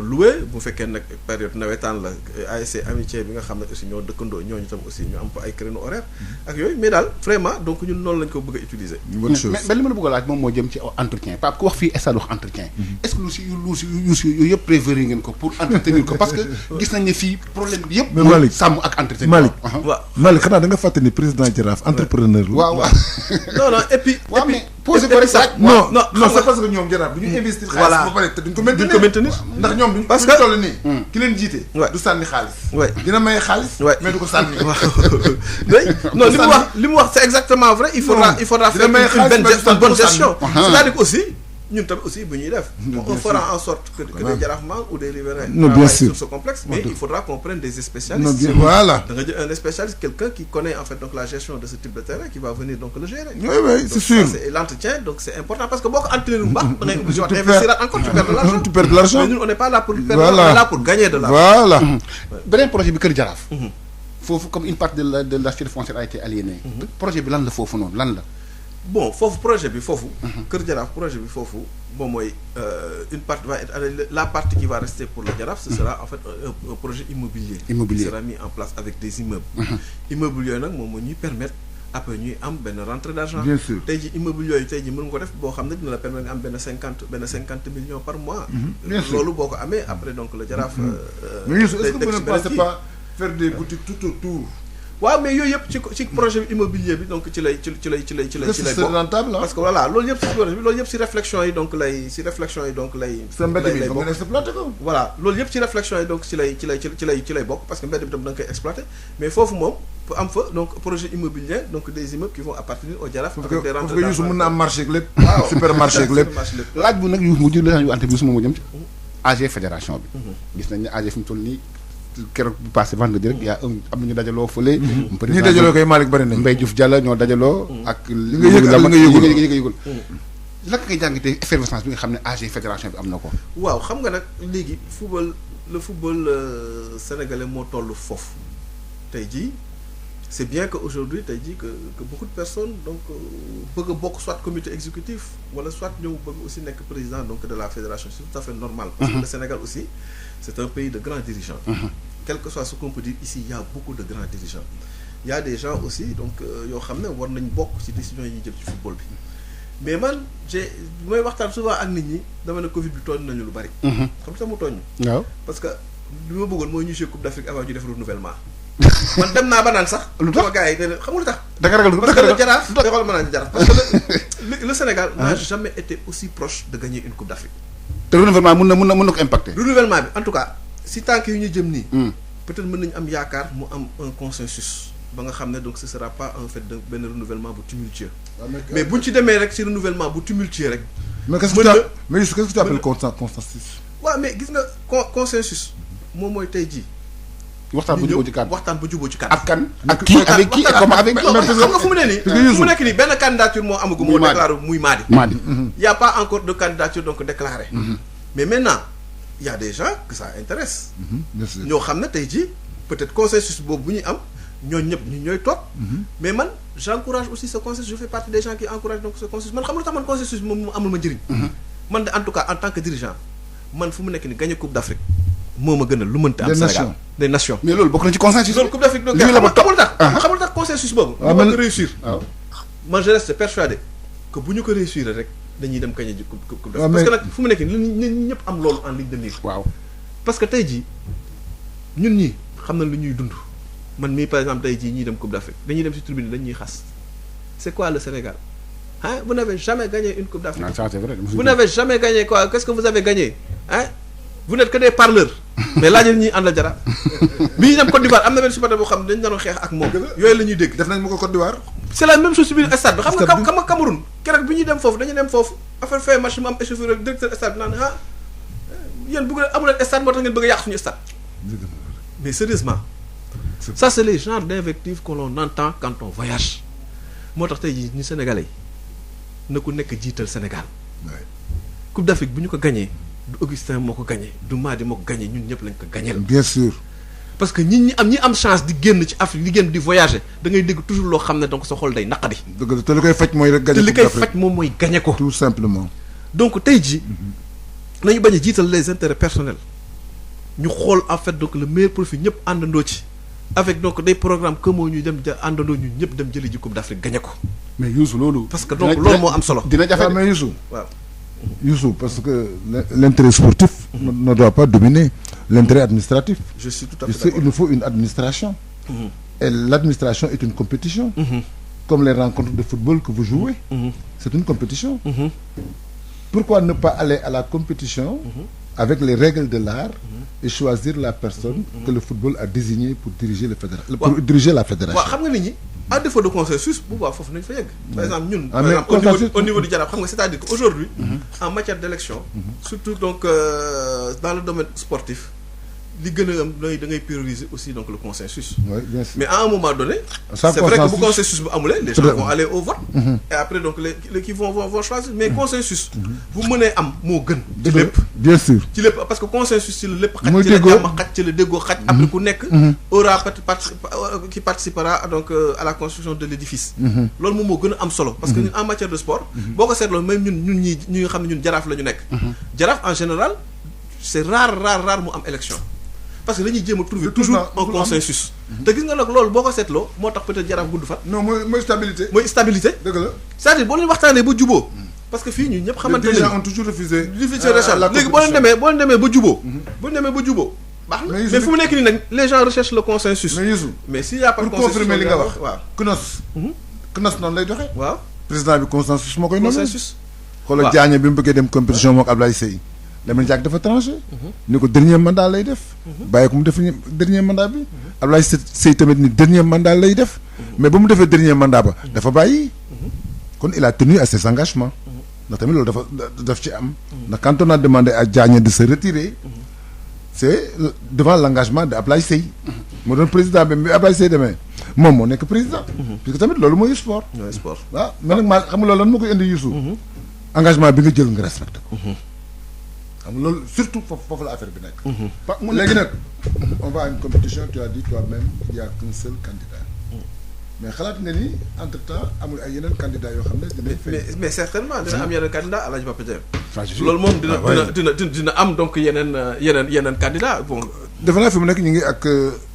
louer bu fekkee nag période nawetaan la ASC amitié bi nga xam ne aussi ñoo dëkkandoo ñooñu tam aussi ñu am fa ay créneaux horaires ak yooyu mais daal vraiment donc ñun noonu lañ ko bëgg a utiliser. mais li ma la bëgg a laaj moom moo jëm ci entretien Pape ku wax fii stade wax entretien. est-ce que lu si yooyu yëpp prévoir ngeen ko pour entretenir ko parce que gis nañ ne fii problème bi yëpp. mooy sàmm ak entretien. Malick xanaa da nga fàtte ni président Jaraaf entrepreneur la. waaw non et puis. waaw mais posé ko rek laaj. non c'est parce que ñoom Jaraaf du ñu investir xaalis ba pare te duñ ko maintenir ndax ñoom duñ parce que toll nii ki leen jiite du sànni xaalis dina may xaalis mais du ko sànni non li mu wax c'est exactement vrai il faudra faire une bonne gestion c'est-à-dire que aussi ñun tamit aussi bu ñuy def on fera en sorte que des Jaraaf ou des riverains sur ce complexe mais il faudra qu'on prenne des spécialistes voilà da nga jël un spécialiste quelqu'un qui connaît en fait donc la gestion de ce type de terrain qui va venir donc le gérer oui c'est sûr et l'entretien donc c'est important parce que boo ko entretenir bu baax da ngay obligé d'investir encore tu perds de l'argent mais ñun on n'est pas là pour perdre on est là pour gagner de l'argent voilà beneen projet bi Kër Jaraaf foofu comme une partie de l'assiette foncière a été aliénée projet bi lan la foofu noonu lan la bon foofu projet bi foofu Kër Jaraaf projet bi foofu moom mooy une partie va être la partie qui va rester pour le Jaraaf ce sera en fait un projet immobilier qui sera mis en place avec des immeubles immeubles yooyu nag moom moo ñuy permettre après ñuy am benn rentrée d'argent bien sûr tey ji immeuble yooyu tey ji mën nga ko def boo xam ne dina la permettre nga am benn 50 millions par mois loolu boo ko amee après donc le Jaraaf mais est-ce que vous ne pensez pas faire des boutiques tout autour waaw mais yooyu yëpp ci projet immobilier bi donc ci lay bokk rentable parce que voilà loolu yëpp ci projet bi loolu yëpp ci réflexion yi donc lay sa mbedd bi nga exploité ko voilà loolu yëpp ci réflexion yi donc ci lay bokk parce que mbedd bi tam da nga koy exploité mais foofu moom pour am fa donc projet immobilier donc des immeubles qui vont appartenir au Jaraaf avec des rentrées parce que Youssou mën na am marché ak lépp supermarché ak lépp laaj bu nag yu mujj la yu ante bi su ma jëm ci AG fédération bi gis nañ ne AG fi mu toll nii keroog bu passé vendredi rek yaa am nañu dajaloo fële. ñi dajaloo koy Malick bari nañ. Mbaye Diouf Diallo ñoo dajaloo. ak li nga yëg ak li nga yëgul. lan ngay jàngatee effervescence bi nga xam ne AG fédération bi am na ko. waaw xam nga nag léegi le football sénégalais moo toll foofu tey jii c'est bien que aujourd'hui tey jii que beaucoup de personnes donc bëgg a bokk soit comité exécutif wala soit ñëw bëgg aussi nekk président donc de la fédération c'est tout à fait normal. parce que le Sénégal aussi. C'est un pays de grands dirigeants. Quel que soit ce qu'on peut dire ici, il y a beaucoup de grands dirigeants. Il y a des gens aussi donc yoo xam ne war nañ bokk ci décisions yi ñuy jël ci football bi mais man mooy waxtaan souvent ak nit ñi dama ne Covid bi tooñ nañu lu bari. xam nga mu tooñ. waaw parce que li ma bëggoon mooy ñu jouer Coupe d'Afrique avant ñu def renouvellement. man dem naa ba naan sax. lu tax sama gars yi ne xam nga lu tax. da nga ragal parce que le Jaraaf da xool ma naan Jaraaf parce que le Sénégal n'a jamais été aussi proche de gagner une Coupe d'Afrique. te renouvellement mën na ko impacter. renouvellement bi en tout cas si tànk yu ñu jëm nii. peut-être mën nañu am yaakaar mu am un consensus ba nga xam ne donc ce sera pas en fait de benn renouvellement bu tumultueux. mais buñ ci demee rek ci renouvellement bu tumultueux rek. mais qu'est-ce que tu appelles consensus. waaw mais gis nga consensus moom mooy tey jii. waxtaan bu jubóo ci kàddu waxtaan bu jubóo ci kàddu. ak kan ak kii avec qui et comment avec qui. xam nga fu mu ne nii. fu mu nekk nii benn candidature moo amagu. moo déclaré muy Madi. y a pas encore de candidature donc déclarée. mais maintenant il y a des gens que ça intéresse. ñoo xam ne tey jii peut-être consensus boobu bu ñuy am ñooñu ñëpp ñu ñooy toog. mais man j'encourage aussi ce consensus je fais partie des gens qui encouragent donc ce consensus man xam nga lu tax man consensus moom mu amul ma njëriñ. man de en tout cas en tant que dirigeant man fu mu nekk ni gagner Coupe d'Afrique moo ma gënal lu mënta am Sénégal des nations. mais loolu bokk na ci consensus. loolu Coupe d'Afrique donc xamul tax consensus boobu. waaw man réussir. waaw man je reste persuadé que bu ñu ko réussir rek. dañuy dem kañ ji coupe d'Afrique parce que nag fu mu nekk nii ñun ñëpp am loolu en ligne de mire. waaw parce que tey jii ñun ñii xam na lu ñuy dund man mii par exemple tey jii ñuy dem coupe d'Afrique dañuy dem ci tribune dañuy xas c'est quoi le Sénégal hein vous n'avez jamais gagné une coupe d'Afrique. ça c'est vrai. vous n'avez jamais gagné quoi qu'est-ce que vous avez gagné hein vous n'êtes que des parleurs mais laajal ñuy àndal Jaraaf bi ñu dem Côte d'Ivoire am na benn supporter boo xam ne dañu doon xeex ak moom yooyu la ñuy dégg. def nañ ma ko Côte d'Ivoire. c'est la même chose ci biir stade bi xam nga Cameroun keroog bi ñuy dem foofu dañu dem foofu affaire fin match mu am échauffeur ak directeur stade bi naan yéen bëgg amu leen stade moo tax ngeen bëgg a yàq suñu stade mais sérieusement ça c'est les genres d'invectives que l'on entend quand on voyage moo tax tey jii ñu Sénégalais na ku nekk jiital Sénégal Coupe d'Afrique bu ñu ko gagné du Augustin moo ko gagné du Madi moo ko gagné ñun ñëpp lañ ko gagné. bien sûr. parce que ñi am chance di génn ci Afrique di génn di voyager da ngay dégg toujours loo xam ne donc sa xol day naqadi. dëgg la te li koy faj mooy rek. te li koy faj moom mooy gagné ko. tout simplement. donc tey jii nañu bañ a jiital les intérêts personnels ñu xool en fait donc le meilleur profit ñëpp àndandoo ci avec donc des programmes que moo ñuy dem àndandoo ñun ñëpp dem jëli ji Coupe d'Afrique gagné ko. mais Youssou loolu. parce que donc loolu moo am solo. dina jafe mais Youssou. waaw. Youssou, parce que l'intérêt sportif ne doit pas dominer l'intérêt administratif. Je suis tout à fait Parce d'accord. qu'il nous faut une administration. Et l'administration est une compétition. Comme les rencontres de football que vous jouez. C'est une compétition. Pourquoi ne pas aller à la compétition avec les règles de l'art et choisir la personne que le football a désignée pour diriger la fédération. waaw xam nga nit ñi à défaut de consensus bu baax foofu nañ fa yegg. par exemple ñun. Ah, par mais exemple consensus- au niveau du Jaraaf xam nga c'est-à-dire que aujourd'hui en matière d'élection surtout donc dans le domaine sportif li gën a am looy da ngay prioriser aussi donc le consensus. Oui, bien sûr. mais à un moment donné. Sans c'est vrai que bu consensus- consensus bu amulee les gens Très- vont aller au vote. et après donc les qui vont choisir mais consensus. bu mënee am moo gën. ci lépp Bien sûr. ci lépp parce que consensus ci la lépp xaj Muy ci la déggoo. jàmm xaj ci la déggoo xaj après ku nekk aura qui participera donc à la construction de l'édifice loolu moom moo gën a am solo parce que ñun en matière de sport boo ko seetloo même ñun ñi nga xam ne ñun jaraaf la ñu nekk jaraaf en général c'est rare mu am élection parce que dañuy jéem a trouver toujours un consensus te gis nga nag loolu boo ko seetloo moo tax peut-être jaraaf gudd fa Non, mooy stabilité. mooy stabilité Dëgg la. c'est-à-dire boo leen waxtaanee ba juboo parce que fii ñun ñëpp xamante Les nañu dirigeants ont toujours refusé. difficile recherche léegi boo leen demee ba juboo baax na Mais mais fu mu nekk nii nag les gens recherchent le consensus Mais Youssou, mais s'il y a pas de pour consensus confirmer li nga wax. waaw CNOS noonu lay doxee. waaw président bi consensus moo koy nommé. consensus xoolal waaw. Diagne bi mu bëggee dem compétition mook Ablaye Seye. Lamine Diack dafa tranché. ni ko dernier mandat lay def. bàyyi ko mu def dernier mandat bi. Ablaye Seye tamit ni dernier mandat lay def. mais ba mu defee dernier mandat ba dafa bàyyi. kon il a tenu à ses engagements. ndax tamit loolu daf ci am. ndax quand on a demandé à Diagne de se retirer. c'est devant l'engagement de Ablaye Seye. moo doon président bi Ablaye Seye demee moom moo nekk président. parce que tamit loolu mooy sport. mooy sport waaw mais nag maa xam nga loolu lan moo koy indi Youssou. engagement bi nga jël nga respecté ko. xam nga loolu surtout foofu la affaire bi nekk. léegi nag on va à une compétition tu as dit toi-même il y a qu'un seul candidat. mais xalaat nga ni entre temps amul ay yeneen candidats yoo xam ne dinañ fay. mais certainement dina am yeneen candidat Alaaji Papa Dieng Ça, je suis- loolu moom Ah, ouais. dina am donc yeneen candidat bon defe naa fi mu nekk ñu ngi ak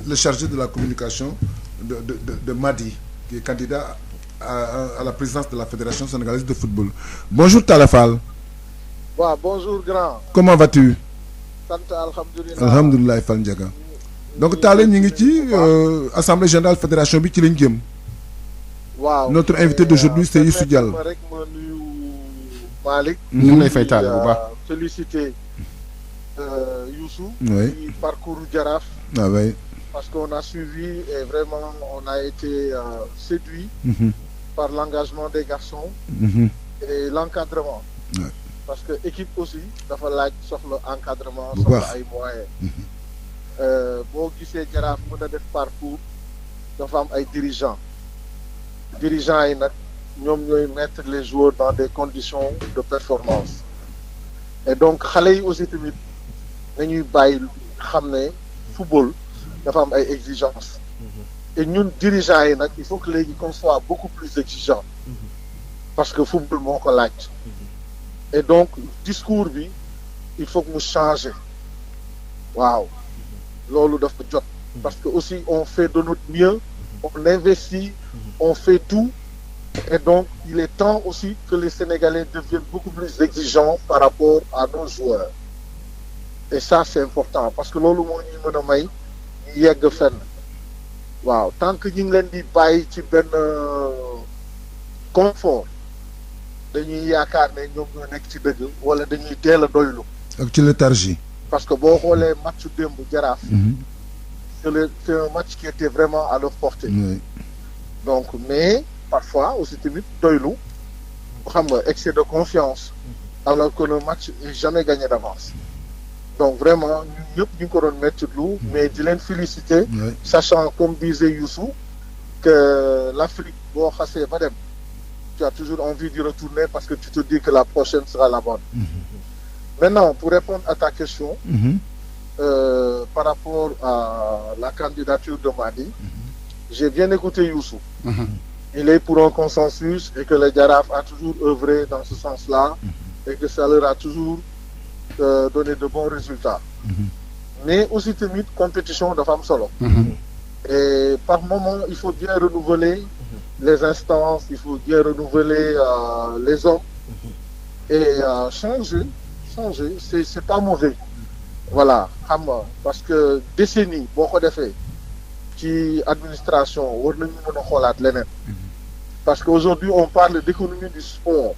le chargé de la communication de Madi qui est candidat à la présidence de la fédération sénégalaise de football. Bonjour Talla Fall. waaw bonjour grand. Comment vas-tu? sant alhamdulilah. Alhamdulilah Fall Ndiaga. donc Talla ñu ngi ci assemblée générale fédération bi ci lañ jëm. waaw Notre invité d'aujourd'hui, c'est Youssou Diallo. ma rek ma nuyu Malick. ñu ngi lay fay taal bu baax. féliciter Youssou. Oui. ci parcours Jaraaf. Ah oui. parce qu'on a suivi et vraiment on a été séduit par l'engagement des garçons et l'encadrement. Ouais. parce que équipe aussi dafa laaj soxla encadrement. Bu soxla baax. ay moyens. boo gisee Jaraaf mën a def parcours dafa am ay dirigeants yi nag ñoom ñooy mettre les joueurs dans des conditions de performance et donc xale yi aussi tamit nañuy bàyyi xam ne football dafa am ay exigences et ñun dirigeants yi nag il faut que léegi qu'on soit beaucoup plus exigeant parce que football moo ko laaj et donc discours bi il faut que mu changer waaw loolu dafa jot parce que aussi on fait de notre mieux on investit on fait tout et donc il est temps aussi que les Sénégalais deviennent beaucoup plus exigeants par rapport à nos joueurs et ça c'est important parce que loolu moo ñuy mën a may ñu yegg fenn waaw tant que ñu ngi leen di bàyyi ci benn confort dañuy yaakaar ne ñoom ñoo nekk ci dëgg wala dañuy teel a doylu ak ci léthargie. parce que boo xoolee matchu démb Jaraaf c'est un match qui était vraiment à leur portée Oui. donc mais parfois aussi tamit doylu xam nga excès de confiance alors que le match est jamais gagné d'avance donc vraiment ñun ñëpp ñu ngi ko doon mettre lu mais di leen féliciter sachant comme disait Youssou que l'Afrique boo xasee ba dem tu as toujours envie d'y retourner parce que tu te dis que la prochaine sera la bonne. Maintenant, pour répondre à ta question, par rapport à la candidature de Madi, j'ai bien écouté Youssou. Il est pour un consensus et que le Jaraaf a toujours œuvré dans ce sens-là et que ça leur a toujours donné de bons résultats. Mais aussi tamit compétition de femmes solo. Et par moment, il faut bien renouveler les instances, il faut bien renouveler les hommes et changer, c'est pas mauvais. Voilà, parce que décennies, beaucoup de faits, qui administration, parce qu'aujourd'hui on parle d'économie du sport,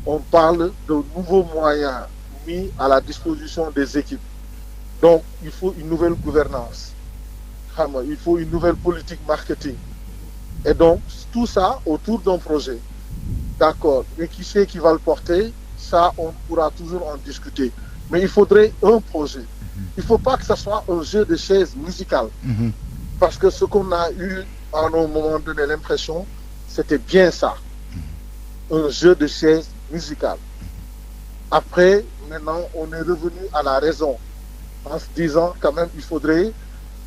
on parle de nouveaux moyens mis à la disposition des équipes. Donc il faut une nouvelle gouvernance, il faut une nouvelle politique marketing. Et donc, tout ça autour d'un projet. D'accord. Mais qui c'est qui va le porter? Ça, on pourra toujours en discuter. Mais il faudrait un projet. Il ne faut pas que ce soit un jeu de chaises musicales. Parce que ce qu'on a eu à un moment donné l'impression, c'était bien ça. Un jeu de chaises musicales. Après, maintenant, on est revenu à la raison. En se disant quand même, il faudrait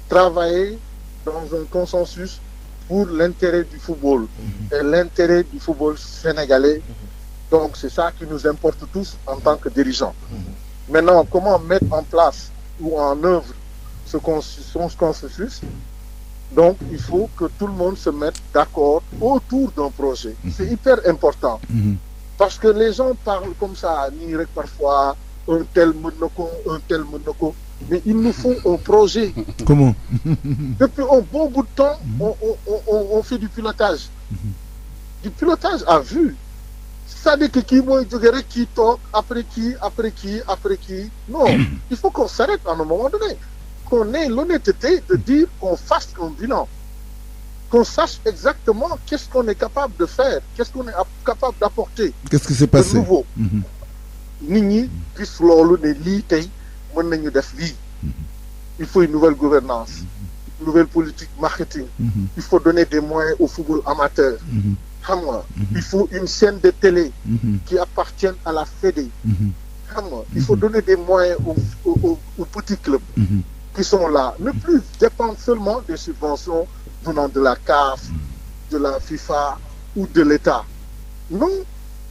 travailler dans un consensus pour l'intérêt du football et l'intérêt du football sénégalais. Donc c'est ça qui nous importe tous en tant que dirigeants. Maintenant, comment mettre en place ou en œuvre ce consensus? Donc il faut que tout le monde se mette d'accord autour d'un projet. C'est hyper important. Parce que les gens parlent comme ça, ni parfois un tel monoko, un tel monoko. Mais il nous faut un projet. Comment? Depuis un bon bout de temps, on fait du pilotage. Du pilotage à vue. C'est-à-dire que qui toque, après qui. Non, il faut qu'on s'arrête à un moment donné. Qu'on ait l'honnêteté de dire qu'on fasse un bilan. Qu'on sache exactement qu'est-ce qu'on est capable de faire, qu'est-ce qu'on est capable d'apporter. Qu'est-ce qui s'est passé? De nouveau. Nini, il faut une nouvelle gouvernance, une nouvelle politique marketing. Il faut donner des moyens au football amateur. Il faut une chaîne de télé qui appartienne à la Fédé. Il faut donner des moyens aux petits clubs qui sont là. Ne plus dépendre seulement des subventions venant de la CAF, de la FIFA ou de l'État. Non,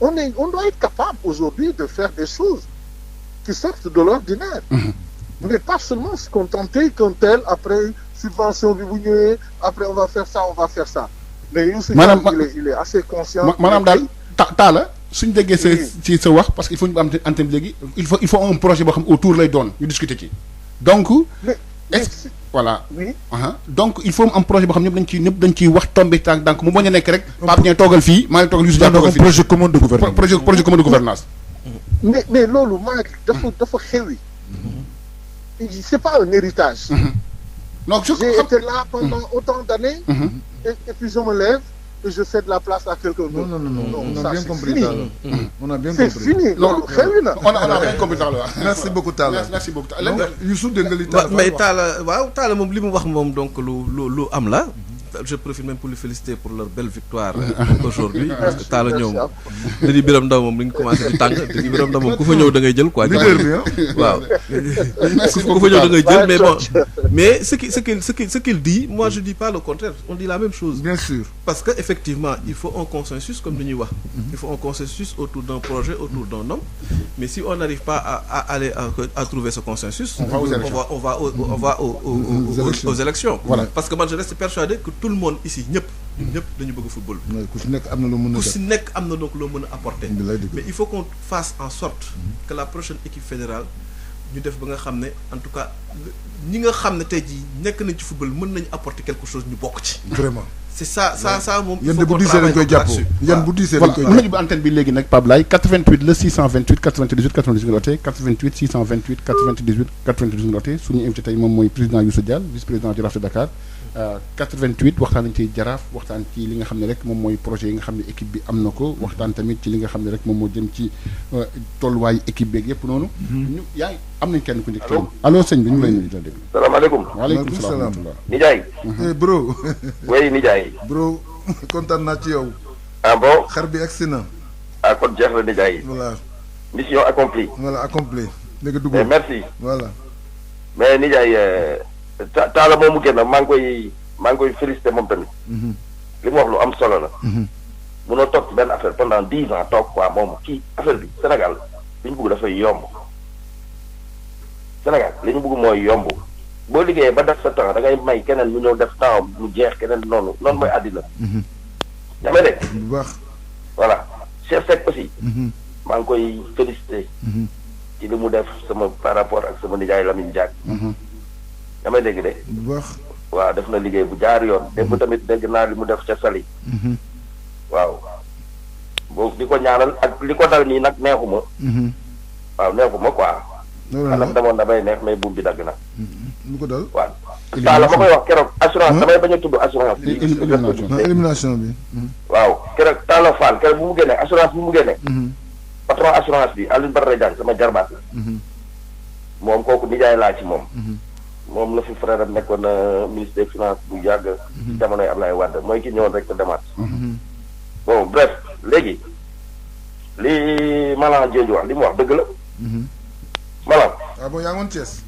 on doit être capable aujourd'hui de faire des choses qui sortent de l'ordinaire. Mais pas seulement se contenter qu'un tel, après subvention, après on va faire ça. Mais il est assez conscient. Madame Dal, Tala, si nous déguisons parce qu'il faut une antenne il faut un projet autour les donnes, nous discuter. Donc, voilà. Oui. Donc il faut un projet dañ ci wax tomber donc mu bañ nek rek Pape Dieng togal fi ma togal Youssou Dia togal fi projet commun de gouvernance. Projet commun de gouvernance. Mais lolu dafa xewi. C'est pas un héritage. Donc j'ai été là pendant autant d'années et puis je me lève et je cède la place à quelqu'un d'autre. Non, on a bien compris. On a bien compris. C'est fini. On a bien compris. Merci beaucoup Talla. Merci beaucoup. Youssou Dengali mais Talla moom li mu wax moom donc lu am la. Je profite même pour les féliciter pour leur belle victoire aujourd'hui parce que Talla ñoom dañuy Biram Ndaw moom dañu commencé di tàng dañuy Biram Ndaw moom ku fa ñëw da ngay jël quoi. waaw ku fa ñëw da ngay jël mais bon mais ce qu'il dit moi je dis pas le contraire on dit la même chose. Bien sûr. Parce que effectivement il faut un consensus comme dañuy wax. Il faut un consensus autour d'un projet autour d'un homme mais si on n'arrive pas à aller à trouver ce consensus on va aux élections. Voilà. Parce que moi je reste persuadé que tout le monde ici ñëpp dañu bëgg football. ku ci nekk am na loo mën a ku ci nekk am na donc loo mën a apporter. Mais il faut qu'on fasse en sorte que la prochaine équipe fédérale ñu def ba nga xam ne en tout cas ñi nga xam ne tey jii nekk nañ ci football mën nañu apporter quelque chose ñu bokk ci. Vraiment. C'est ça moom. il faut qu'on travaille là-dessus. yan bu diisee dañ koy jàpp voilà mën nañu ba antenne bi léegi nag Pape Laye 88 le 628 98 98 noté 88 628 98 98 noté suñu invité tey moom mooy président Youssou Dial vice-président Jaraaf de Dakar. 88 waxtaan nañ ci Jaraaf waxtaan ci li nga xam ne rek moom mooy projet yi nga xam ne équipe bi am na ko waxtaan tamit ci li nga xam ne rek moom moo jëm ci tolluwaayu équipe beeg yépp noonu. ñu am nañ kenn ku njëkk allo sëñ bi ñu ngi lay nuyu di la déglu. salaamaaleykum. waaleykum salaam. Nijaay. bro. oui Nijaay. bro kontaan naa ci yow. ah bon. xar bi agsi na. ah kon jeex na Nijaay. voilà. mission accomplie. voilà accompli. léegi dugg mais merci. voilà. mais Nijaay taala moomu génn maa ngi koy félicité moom tamit. li mu wax lu am solo la. munoo toog ci benn affaire pendant 10 ans toog quoi moom kii affaire bi Sénégal li ñu bëgg dafay yomb. Sénégal li ñu bëgg mooy yomb boo liggéeyee ba def sa temps da ngay may keneen mu ñëw def temps mu jeex keneen noonu mooy àddina. yaa may dégg. bu baax. voilà Cheikh Seck aussi. maa ngi koy félicité. ci li mu def sama par rapport ak sama nijaay Lamine Diack. yaa may dégg de. bu baax. waaw def na liggéey bu jaar yoon. démb tamit dégg naa li mu def ca Saly. waaw boobu di ko ñaanal ak li ko dal nii nag neexuma. waaw neexuma quoi. xanaa demoon na bay neex mais buum bi dagg na. lu ko dal. waaw saa la ma koy wax keroog assurance damay bañ a tudd assurance. élimination bi. waaw keroog Talla Fall keroog bu mu génnee assurance bi mu génnee. patron assurance bi Alioune Badara Diagne sama jarbaat la. moom kooku nijaay laa ci moom. moom la fi frère am nekkoon ministre des finances bu yàgg. ci jamonoy Ablaye Wade mooy ki ñëwoon rek te demaat. bon bref léegi li Malang Diédhiou wax li mu wax dëgg la. Malang. ah bon yaa ngi woon Thiès.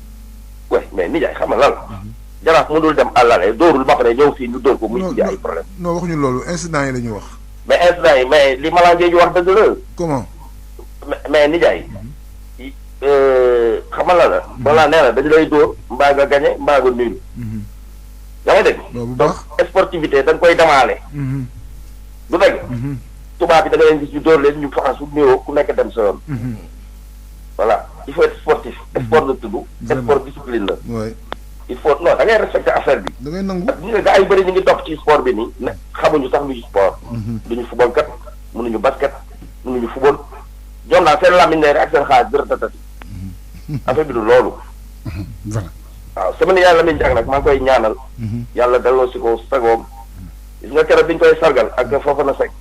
oui mais nijaay xam nga lan la. Jaraaf mënul dem àllale dóorul ba pare ñëw fii ñu dóor ko muy indi ay problème. non waxuñu loolu incident yi la ñu wax. mais incident yi mais li Malang Diédhiou wax dëgg la. comment. mais nijaay. xamal la la. voilà nee na dañu lay dóor mbaa nga gañe mbaa nga nul. yaa ngi dégg. bu baax donc sportivité dañ koy demaale. du dëgg. tubaab bi da nga leen gis ñu dóor leen ñu faxas su nuyoo ku nekk dem sa yoon. voilà il faut être sportif. sport la tudd. sport discipline la. oui. il faut non da ngay respecter affaire bi. da ngay nangu. parce que gars yu bëri ñu ngi topp ci sport bi nii ne xamuñu sax luy sport. duñu football kat mënuñu basket mënuñu football. ñoom daal seen làmmiñ ak seen xaalis dërë tatati. affaire bi du loolu. voilà. waaw sama nijaay Lamine Diack nag maa ngi koy ñaanal. yàlla delloo si ko sagoom. gis nga keroog bi ñu koy sargal ak Fofana Seck.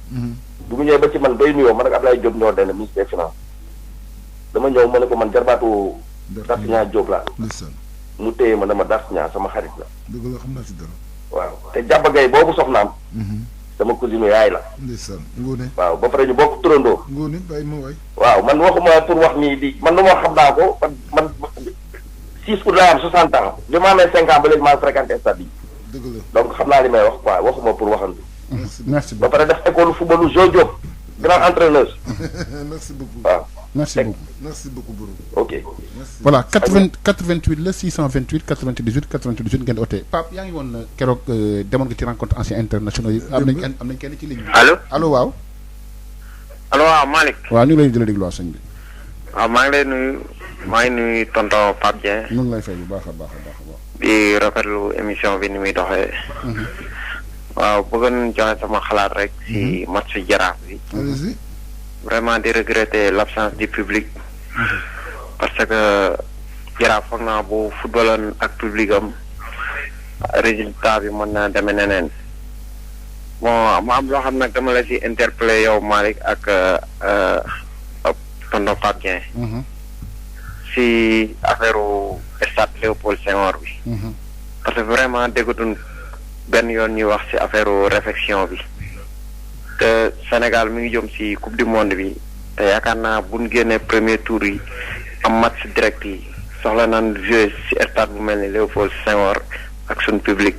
bu mu ñëwee ba ci man bay nuyoo man ak Ablaye Diop ñoo den ministre des finances. dama ñëw ma ne ko man jarbaatu Darsignan Diop laa. mu téye ma dama Darsignan sama xarit la. dëgg la xam naa ci dara. waaw te jàpp gay boobu soxnaam. sama cousine yaay la. ndeysaan Ngone. waaw ba pare ñu bokk turandoo. Ngone bàyyi ma waay. waaw man waxuma pour wax nii di man lu ma xam naa ko man 6 août laa am 60 ans bi ma amee 5 ans ba léegi maa fréquenté stade yi. dëgg la donc xam naa li may wax quoi waxuma pour waxantu. merci ba beaucoup pare def école footballu Jo Diop grand entraîneur. merci beaucoup. waaw merci beaucoup. merci beaucoup bro. ok. merci. voilà 88 la 628 98 98 ngeen ootee Pape yaa ngi woon keroog demoon nga ci rencontre anciens internationaux yi. am nañ kenn ci ligne bi. allo waaw. allo waaw Malick. waaw ñu ngi lay di la déglu waa sëñ bi. waaw maa ngi lay nuyu maa ngi nuyu tonton Pape Dieng. ñu ngi lay fay bu baax a baax a baax a baax. di rafetlu émission bi ni muy doxee. waaw bëggoon joxe sama xalaat rek ci match Jaraaf bi. allez-y. vraiment di regretter l'absence du public. parce que Jaraaf foog naa bu footballoon ak public am résultat bi mën na demee neneen. bon ma am loo xam nag dama la ci interpellé yow Malick ak tonton Pape Dieng. ci affaire stade Léopold Senghor bi. parce que vraiment déggatuñ benn yoon ñuy wax ci affaire réfection bi. te Sénégal mi ngi jëm ci coupe du monde bi te yaakaar naa buñ génnee premier tour yi am match direct yi soxla naan jouer ci stade bu mel ni Léopold Senghor ak suñ public.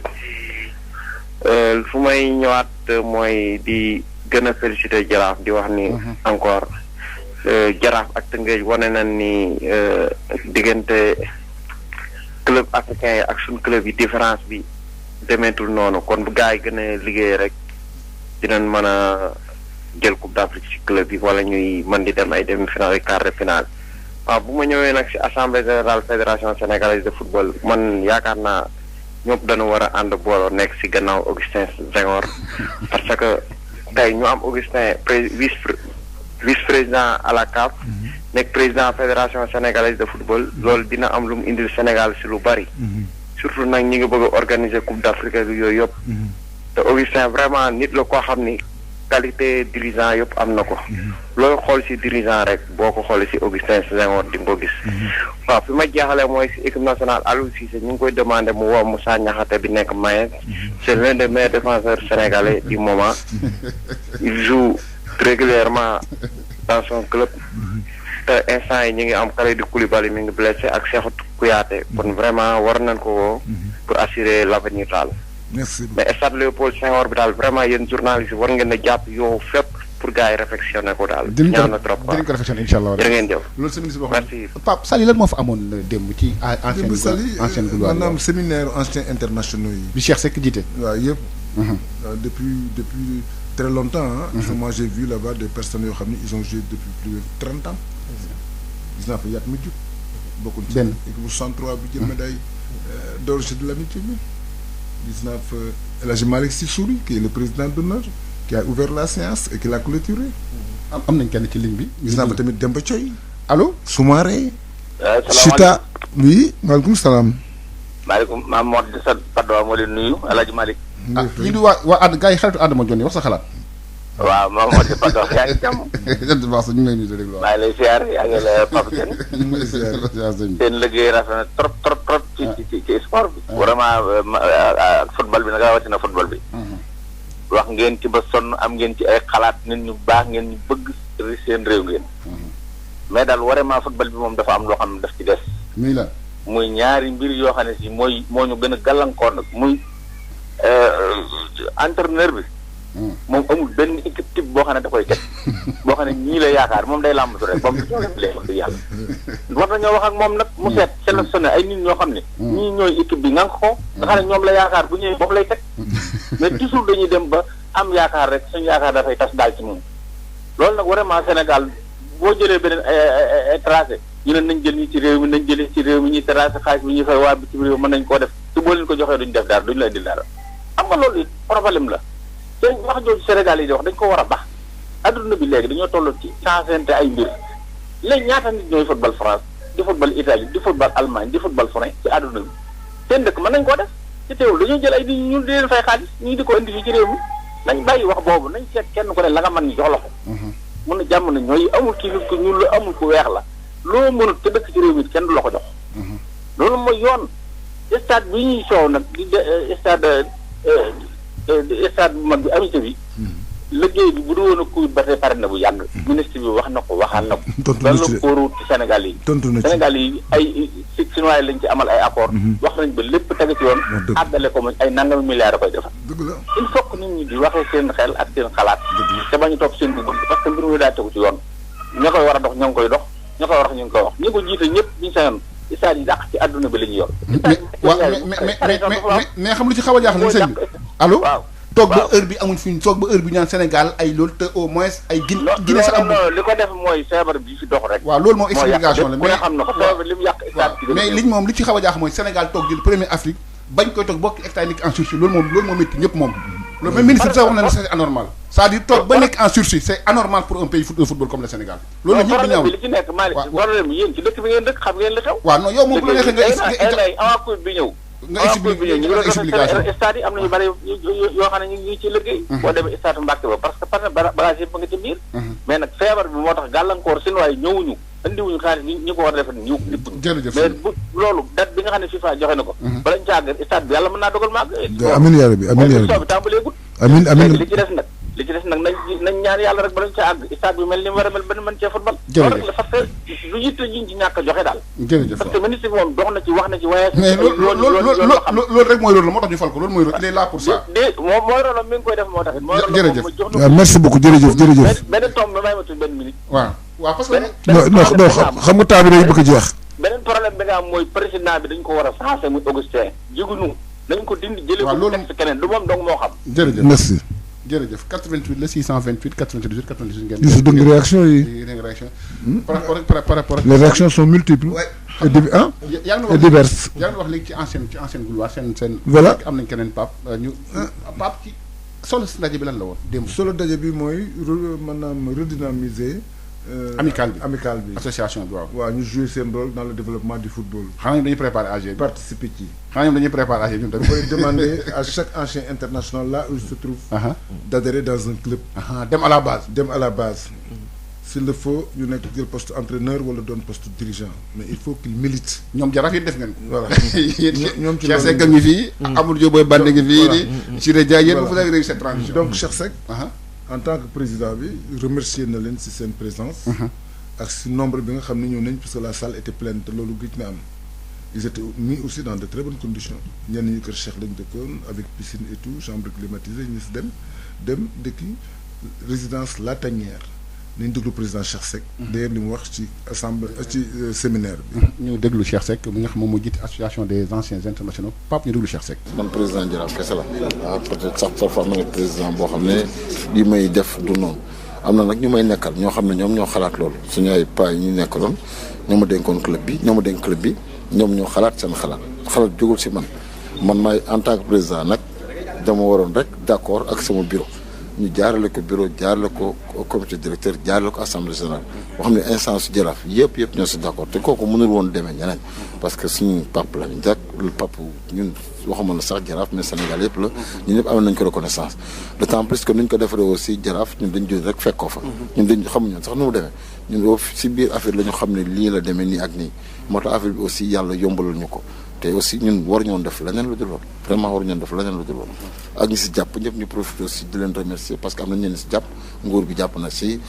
fu may ñëwaat mooy di gën a féliciter Jaraaf di wax ni encore Jaraaf ak Tëngéej wane nañ ni diggante club africain yi ak suñ club yi différence bi demeetul noonu kon bu gars yi gën a liggéey rek dinañ mën a jël coupe d'Afrique ci club yi wala ñuy mën di dem ay demi-finale ak quart de finale. waaw bu ma ñëwee nag ci assemblée générale fédération sénégalaise de football man yaakaar naa ñëpp dañu war a ànd booloo nekk ci gannaaw Augustin Senghor parce que tey ñu am Augustin vice président à la CAF nekk président fédération sénégalaise de football loolu dina am lu mu indil Sénégal ci lu bari surtout nag ñi ngi bëgg a organiser coupe d'Afrique ak yooyu yëpp te Augustin vraiment nit la koo xam ni qualité dirigeant yëpp am na ko. looy xool ci dirigeant rek boo ko xoolee ci Augustin Senghor di nga ko gis. waaw fi ma jeexalee mooy ci équipe nationale Aliou Cissé ñu ngi koy demandé mu woo Moussa Niakhaté bi nekk Mayenne. c'est l'un des meilleurs défenseurs sénégalais du moment. il joue régulièrement dans son club. te instant yi ñu ngi am Kalidou Koulibaly mi ngi blessé ak Cheikhou Kouyaté kon vraiment war nañ ko woo pour assurer l'avenir daal. merci mais stade Léopold Senghor bi daal vraiment yéen journalistes yi war ngeen a jàpp yoo fépp pour gars yi réflexionné ko daal. ñaaw na trop quoi dinañ ko réflexionné incha allah. jërë ngeen jëf. loolu seen ministre boo merci. Pape Sali lan moo fa amoon démb ci ancienne gloire maanaam séminaire anciens internationaux yi. bi Cheikh Seck jiite. waaw yëpp. depuis très longtemps hein. Parce que moi j'ai vu là-bas des personnes yoo xam ne ils ont joué depuis plus de 30 ans. gis naa fa yaat mi jub. bokkuñ ci équipe bu 103 bi jël médaille d'or de l'amitié bi. gis naa fa El Hadji Malick Sy Souris qui est le président d'honneur qui a ouvert la séance et qui l'a clôturé. am nañ kenn ci ligne bi. gis naa fa tamit Demba Thioy. allo. Soumaré. salaamaaleykum. oui maaleykum salaam. maaleykum maam Mor di sa Padoa moo leen nuyu El Hadji Malick. ñu di waa àdd gars yi xaritu Adama Dione wax sa xalaat. waaw maam Mor di Padoa yaa ngi jàmm. jërëjëf baax ñu ngi lay nuyu di déglu waaw. maa ngi lay ziar yaa ngi la Pape Dieng. ñu ngi lay ziar. seen liggéey rafet na trop trop trop. ci sport bi. vraiment football bi nag rawatina football bi. wax ngeen ci ba sonn am ngeen ci ay xalaat nit ñu baax ngeen ñu bëgg seen réew ngeen. mais daal vraiment football bi moom dafa am loo xam ne daf ci des. muy la muy ñaari mbir yoo xam ne si moo ñu gën a gàllankoor nag muy entraîneur bi. moom amul benn équipe type boo xam ne da koy teg boo xam ne ñii la yaakaar moom day làmbatu rek ba mu léegi wax dëgg yàlla. war nañoo wax ak moom nag mu seet sélectionné ay nit ñoo xam ne. ñii ñooy équipe bi nga ko. nga xam ne ñoom la yaakaar bu ñëwee moom lay teg. mais toujours dañuy dem ba am yaakaar rek suñu yaakaar dafay tas daal ci moom. loolu nag vraiment Sénégal boo jëlee beneen ay tracé ñu ne nañ jël ñi ci réew mi nañ jëlee ci réew mi ñuy tracé xaalis bi ñuy fay waa bitim réew mën nañ koo def te boo leen ko joxee duñ def dara duñ la indil dara xam nga loolu it problème la. te wax jooju Sénégal yi di wax dañ ko war a baax adduna bi léegi dañoo toll ci changé ay mbir léegi ñaata nit ñooy football France di football Italie di football Allemagne di football fu ne ci adduna bi seen dëkk mën nañ koo def ci teewul dañoo jël ay nit ñu di leen fay xaalis ñii di ko indi fii ci réew mi nañ bàyyi wax boobu nañ seet kenn ku ne la nga mën ñu jox la ko mun na jàmm na ñooy amul kii ku ñuul la amul ku weex la loo mënut te dëkk ci réew mi kenn du la ko jox loolu mooy yoon stade bi ñuy soow nag di stade bu mag bi amité bi liggéey bi bu doon a kuy ba tey pare na bu yàgg ministre bi wax na ko waxaan na ko loolu kóoru ci Sénégal yi Sénégal yi ay chinois lañ ci amal ay accord wax nañ ba lépp tege ci yoon àggale ko ay nangami milliards a koy defar il faut que nit ñi di waxee seen xel ak seen xalaat te bañu topp seen bëgg parce que mbir mi daa tegu ci yoon ña koy war a dox ñoo ngi koy dox ña koy war a wax ñu ngi koy wax ñi ko jiite ñëpp ñu sañoon stade yi dàq ci àdduna bi la ñu yor mais xam lu ci xaw a jaaxal sëñ bi allo toog ba heure bi amuñ fi toog ba heure bi ñaan Sénégal ay loolu te au moins ay Guinée sax am li ko def mooy feebar bi fi dox rek waaw loolu moom explication la mais xam na ko feebar li mu yàq stade mais liñ moom li ci xaw a jaaxal mooy Sénégal toog jël premier Afrique bañ koy toog bokk hectare nekk en sursis loolu moom métti ñëpp moom loolu même ministre bi sax wax na ne c'est anormal c'est-à-dire toog ba nekk en sursis c'est anormal pour un pays de football comme le Sénégal loolu la ñëpp di ñaaw li ci nekk Malick problème bi yéen ci dëkk bi ngeen dëkk xam ngeen li xew waaw non yow moom bu la neexee nga avant Covid bi ñëw nga expliqué ñu doon explication stade yi am na ñu bëri yoo xam ne ñu ngi ci liggéey boo demee stade Mbacké ba parce que parce que bagage yëpp nga ci biir mais nag feebar bi moo tax gàllankoor seen waaye ñëwuñu indiwuñu xaalis ñi ko war a defal ñu jërëjëf mais bu loolu date bi nga xam ne FIFA joxe na ko bala ñu càgg stade bi yàlla mën naa dogal maag amiin yaa rabbi amiin yaa rabbi bi tàmbaleegul amiin li ci des nag nañ ñaan yàlla rek bala ñu ca àgg stade bi mel ni mu war a mel ba mën cee football loolu parce que lu yitte ñu ci ñàkk a joxe daal jërëjëf parce que ministre bi moom dox na ci wax na ci waaye mais loolu rek mooy rôle la moo tax ñu fal ko loolu mooy rôle il est là pour ça moom mooy rôle mi ngi koy def moo tax jërëjëf waaw merci beaucoup jërëjëf benn tomb may ma tudd benn minute waaw parce que non xam nga temps bi day bëgg a jeex beneen problème bi nga am mooy président bi dañ ko war a changé muy Augustin jiguñu nañ ko dindi jëlee ko texte keneen du moom dong moo xam jërëjëf merci jërëjëf 88 la 628 98 98 ngeen. gis nga réaction yi. réaction. par rapport ak. les réactions sont multiples. et diverses. yaa ngi wax léegi ci ancienne gloire seen. voilà am nañ keneen Pape ñu. Pape ci solo si ndaje bi lan la woon démb. solo daje bi mooy maanaam redynamiser amical bi association bi waaw. waaw ñu jouer seen rôle dans le développement du football. xanaa ñoom dañuy préparer AG bi. participer ci. xanaa ñoom dañuy préparer AG bi ñun tamit. dafay demander à chaque ancien international là où il se trouve. d'adhérer dans un club. dem à la base. dem à la base. s'il le faut ñu nekk jël poste entraîneur wala doon poste dirigeant mais il faut qu'il milite. ñoom jaraaf yi def ngeen ko. voilà ñoom ci Cheikh Seck ngi fii. Amadou Diop Boy Bande ngi fii nii. Siré Dia yéen vous avez réussi cette transition. donc Cheikh Seck. en tant que président bi remercier na leen ci seen présence. ak ci nombre bi nga xam ne ñëw nañ parce que la salle était pleine te loolu gëj na am. ils étaient mis aussi dans de très bonnes conditions ñenn ñi kër Cheikh lañ dëkkoon avec piscine et tout chambre climatisée ñu si dem dëkki résidence La Tanière. nañ déglu président Cheikh Seck. d'ailleurs li mu wax ci assemblée ci séminaire bi. ñu déglu Cheikh Seck mi nga xam moom moo jiite association des anciens internationaux Pape ñu déglu Cheikh Seck. man président Jaraaf kese la. waaw peut-être sax parfois ma ne président boo xam ne li may def du noonu am na nag ñu may nekkal ñoo xam ne ñoom ñoo xalaat loolu suñu ay paa yi ñu nekkaloon ñoo ma dénkoon club bi ñoom ñoo xalaat seen xalaat jógul si man maay en tant que président nag dama waroon rek d'accord ak sama bureau. ñu jaarale ko bureau jaarale ko comité directeur jaarale ko assemblée générale boo xam ne instance su jaraaf yëpp ñoo si d'accord te kooku mënul woon demee ñeneen parce que suñu pap la ñu jàkk pap ñun waxuma la sax jaraaf mais Sénégal yëpp la ñun ñëpp am nañ ko reconnaissance d'autant plus que nuñ ko defaree aussi jaraaf ñun dañ jël rek fekk ko fa ñun dañ xamuñu sax nu mu demee ñun si biir affaire la ñu xam ne lii la demee nii ak nii moo tax affaire bi aussi yàlla yombalal ñu ko te aussi ñun war ñoon def leneen lu dul loolu vraiment war ñoon def leneen lu dul loolu ak ñi si jàpp ñëpp ñu profité aussi di leen remercier parce que am na ñenn si jàpp nguur bi jàpp na si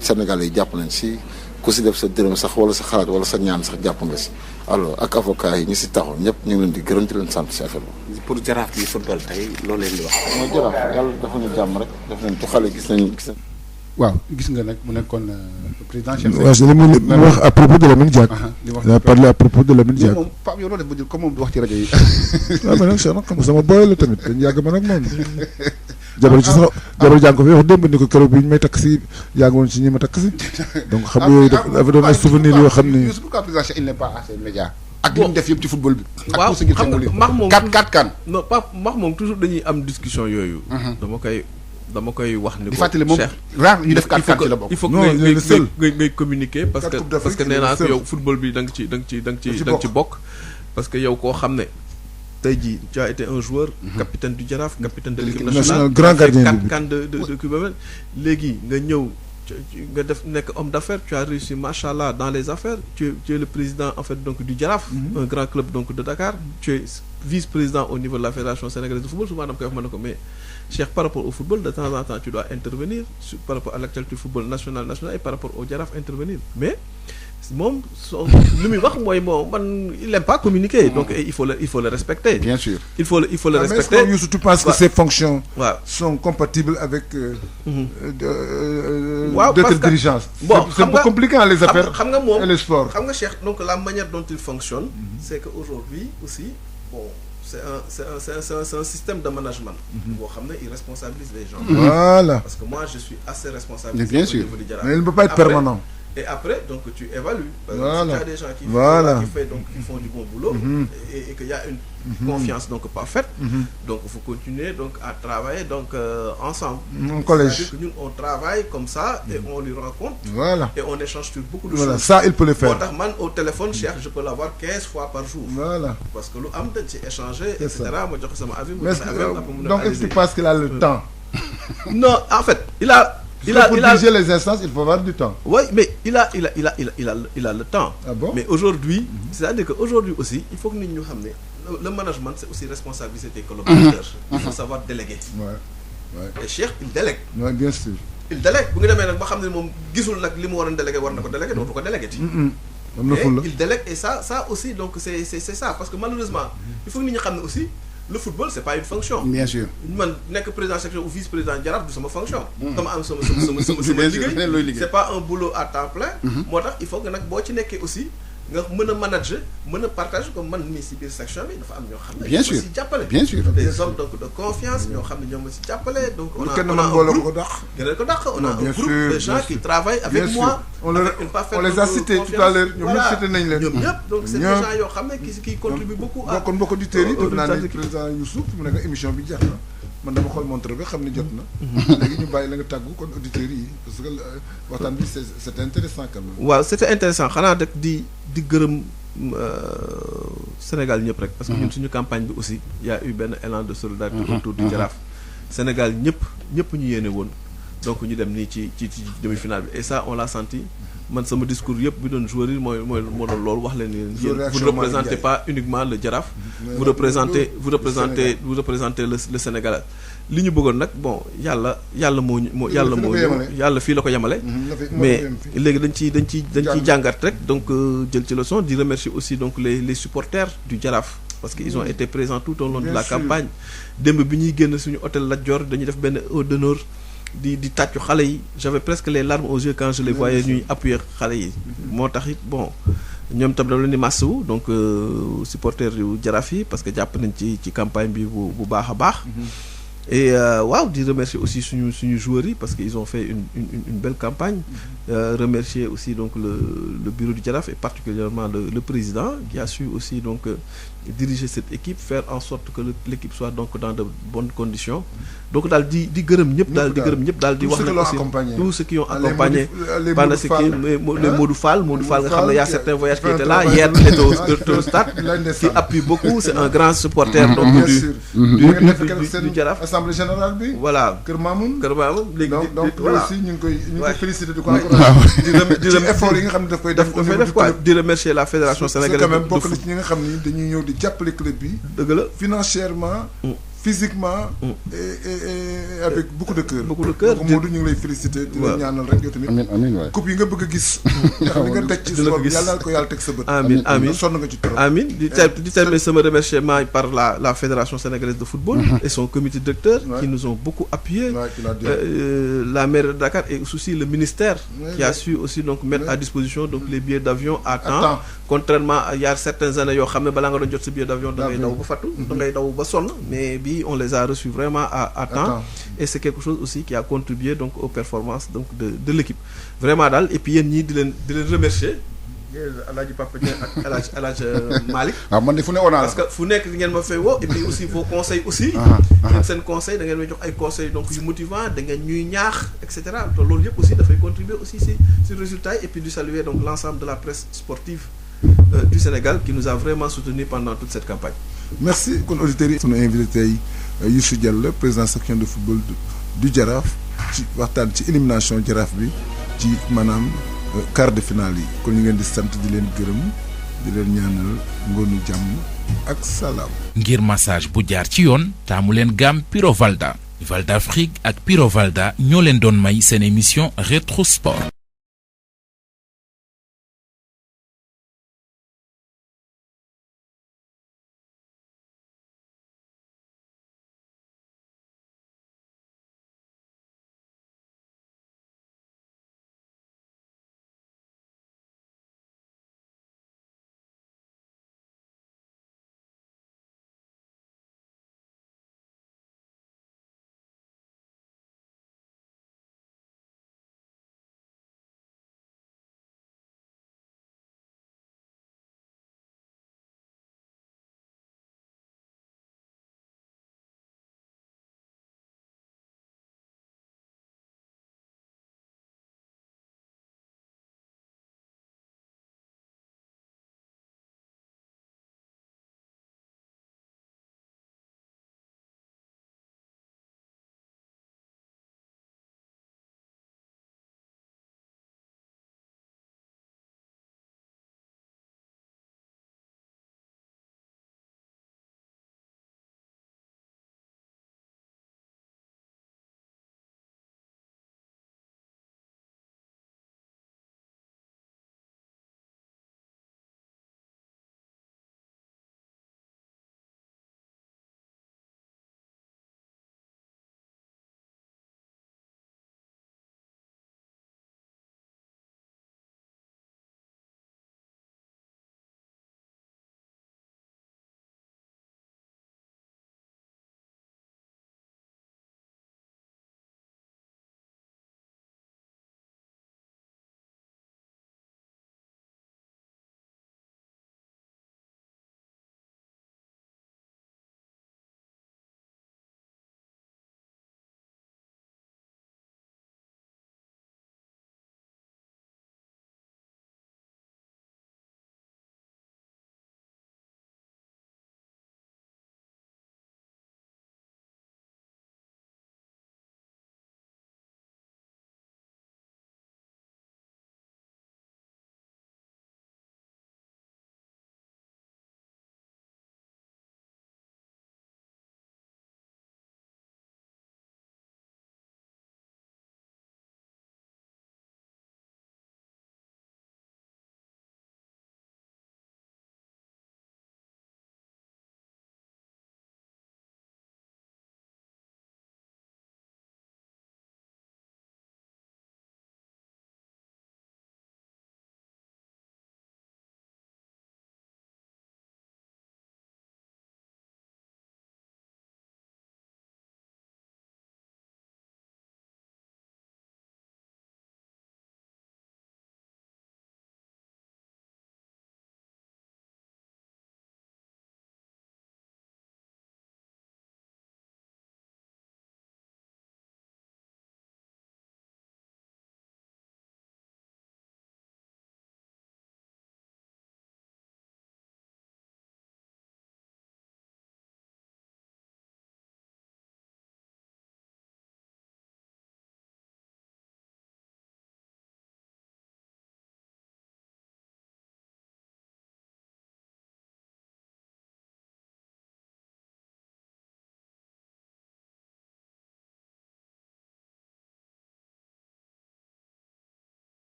Sénégalais yi jàpp nañ si ku si def sa dërëm sax wala sa xalaat wala sa ñaan sax jàpp nga si alors ak avocat yi ñi si taxaw ñëpp ñu ngi leen di gërëm di leen sant si affaire bi. pour jaraaf bi football tey loolu leen di wax. mooy jaraaf yàlla dafa ñu jàmm rek def nañ ci xale gis nañ. waaw gis nga nag mu nekkoon président Cheikh Seck. waaw li mu wax à propos de Lamine Diack. il a parlé à propos de Lamine Diack. moom Pape yow loolu def ba jël comme moom du wax ci rajo yi. waaw mais nag Cheikh nag xam nga sama boy la tamit dañu yàgg man ak moom. jabar jàng ko fi wax démb ni ko keroog bi ñu may takk si yàgg woon si ñi ma takk si. donc xam nga yooyu dafa doon ay souvenirs yoo xam ni. pourquoi président Cheikh il n'est pas assez média. ak li mu def yëpp ci football bi. waaw xam nga max moom 4 kan. non Pape max moom toujours dañuy am discussion yooyu. dama koy wax ni ko. di fàttali moom rare ñu def 4 kan ci la bokk. il faut que ngay communiquer parce que nee naa yow football bi da nga ci bokk. parce que yow koo xam ne tey jii tu as été un joueur. capitaine du Jaraaf capitaine de l'équipe nationale. grand gardien bi 4 kan de Cuba léegi nga ñëw. nga def nekk homme d'affaires tu as réussi machallah dans les affaires tu es le président en fait donc du Jaraaf. un grand club donc de Dakar. tu es vice-président au niveau de la fédération sénégalaise de football souvent dama koy wax ma ne ko mais Cheikh par rapport au football de temps en temps tu dois intervenir par rapport à l'actualité du football national et par rapport au Jaraaf intervenir mais moom li muy wax mooy bon man il aime pas communiquer donc il faut le respecter. bien sûr il faut le respecter. mais est-ce que tu penses que ces fonctions. waaw sont compatibles avec. waaw d'autres dirigeances. bon c'est un peu compliqué les affaires xam nga moom et le sport. xam nga Cheikh donc la manière dont il fonctionne. c'est que aujourd'hui aussi bon c'est un système de management. boo xam ne il responsabilise les gens. voilà parce que moi je suis assez responsable. bien sûr mais il ne peut pas être permanent. Et après, donc tu évalues. Voilà. Si tu as des gens qui font du bon boulot et qu'il y a une confiance donc parfaite, donc il faut continuer donc à travailler donc ensemble. En collège. C'est-à-dire que nous on travaille comme ça et on lui rend compte. Voilà. Et on échange sur beaucoup de voilà. choses. Ça il peut le faire. Au téléphone, Cheikh, je peux l'avoir 15 fois par jour. Voilà. Parce que l'homme c'est échanger, etc. Moi je ça m'a avis. Donc est-ce que tu penses qu'il a le temps? Non, en fait, pour diriger les instances, il faut avoir du temps. Oui, mais il a le temps. Ah bon? Mais aujourd'hui, c'est-à-dire qu'aujourd'hui aussi, il faut que nous sachions le management, c'est aussi responsabilité des collaborateurs. Il faut savoir déléguer. Ouais. Et Cheikh, il délègue. Oui, bien sûr. Il délègue. Si vous savez que vous gisul nak limu waron déléguer war nako déléguer donc ko déléguer. Il délègue et ça aussi donc c'est ça parce que malheureusement, il faut que nous sachions aussi le football c'est pas une fonction. Bien sûr. man nekk président section ou vice-président Jaraaf du sama fonction. dama am sama liggéey. c'est pas un boulot à temps plein. moo tax il faut que nag boo ci nekkee aussi nga mën a manager mën a partager comme man mii si biir section bi dafa am ñoo xam ne. bien sûr si jàppale. bien sûr des hommes donc de confiance ñoo xam ne ñoom si jàppale. donc on a un groupe on a un groupe de gens qui travaillent avec moi. on les a cités tout à l'heure ñoom ñëpp cité nañ leen. ñoom ñëpp donc c'est des gens yoo xam ne qui contribuent beaucoup à. kon mbokk auditeurs yi def naa ne président Youssouf mu nekk émission bi jeex na man dama xool montre bi xam ni jot na. léegi ñu bàyyi la nga tàggu kon auditeurs yi parce que waxtaan bi c'est intéressant quand même. waaw c'était intéressant xanaa rek di gërëm Sénégal ñëpp rek. parce que ñun suñu campagne bi aussi y a eu benn élan de solidarité autour du Jaraaf. Sénégal ñëpp ñu yéene woon donc ñu dem nii ci demi-finale bi et ça on l'a senti. man sama discours yëpp bi doon joueur yi moo doon loolu wax leen ni vous ne représentez pas uniquement le Jaraaf. vous représentez le Sénégal. li ñu bëggoon nag bon yàlla fii la ko yemale. mais léegi dañ ciy jàngat rek donc jël ci leçon di remercier aussi donc les supporters du Jaraaf. parce que ils ont été présents tout au long de la campagne. démb bi ñuy génn suñu hôtel Lat Dior dañuy def benn ode d'honneur di tàccu xale yi j'avais presque les larmes aux yeux quand je les voyais ñuy appuyer xale yi. moo tax it bon ñoom tam dama leen di massawu donc supporters yu Jaraaf yi parce que jàpp nañ ci campagne bi bu baax a baax. et waaw di remercier aussi suñu joueurs yi parce que ils ont fait une belle campagne. Remercier aussi donc le bureau du Jaraaf et particulièrement le président qui a su aussi donc diriger cette équipe, faire en sorte que l'équipe soit donc dans de bonnes conditions. Donc daal di gërëm ñëpp daal di wax na aussi tous ceux qui ont accompagné pendant ce qui les Modou Fall nga xam ne y a certains voyages qui étaient là hier il était au stade qui appuie beaucoup, c'est un grand supporter donc du Jaraaf. Assemblée générale bi voilà Kër Mamoun léegi donc aussi ñu ngi koy féliciter di ko di effort yi nga xam ne daf koy def quoi di remercier la fédération sénégalaise quand même bokk na ci ñi nga xam ni dañuy ñëw di jàppale club bi dëgg la financièrement physiquement et avec beaucoup de cœur donc Modou ñu ngi lay féliciter di la ñaanal rek yow tamit amiin waay coupe yi nga bëgg a gis ndax li nga teg ci sport yàlla na ko yàlla teg sa bët amiin sonn nga ci trop amiin di terminer sama remerciement par la fédération sénégalaise de football et son comité directeur qui nous ont beaucoup appuyé la mairie de Dakar et aussi le ministère qui a su aussi donc mettre à disposition donc les billets d'avion à temps contrairement à il y a certaines années yoo xam ne balaa nga doon jot sa billet d'avion da ngay daw ba fattu da ngay daw ba sonn mais bi on les a reçus vraiment à temps et c'est quelque chose aussi qui a contribué donc aux performances donc de l'équipe vraiment daal et puis yéen ñii di leen remercier Alaaji Papa Dieng ak Alaaji Malick man de fu ne woon parce que fu nekk ngeen ma fay woo et puis aussi vos conseils aussi seen conseil da ngeen may jox ay conseils donc yu motivant da ngeen ñuy ñaax et cetera te loolu yëpp aussi dafay contribuer aussi si résultat et puis di saluer donc l'ensemble de la presse sportive du Sénégal qui nous a vraiment soutenus pendant toute cette campagne. Merci kon auditeurs yi sunu invité tey Youssou Diallo président section de football du Jaraaf ci waxtaan ci élimination Jaraaf bi ci maanaam quart de finale yi kon ñu ngeen di sant di leen gërëm di leen ñaanal ngoonu jàmm ak salaam. ngir massage bu jaar ci yoon taamu leen gamme Piro Valda Valda Afrique ak Piro Valda ñoo leen doon may seen émission Rétro Sport.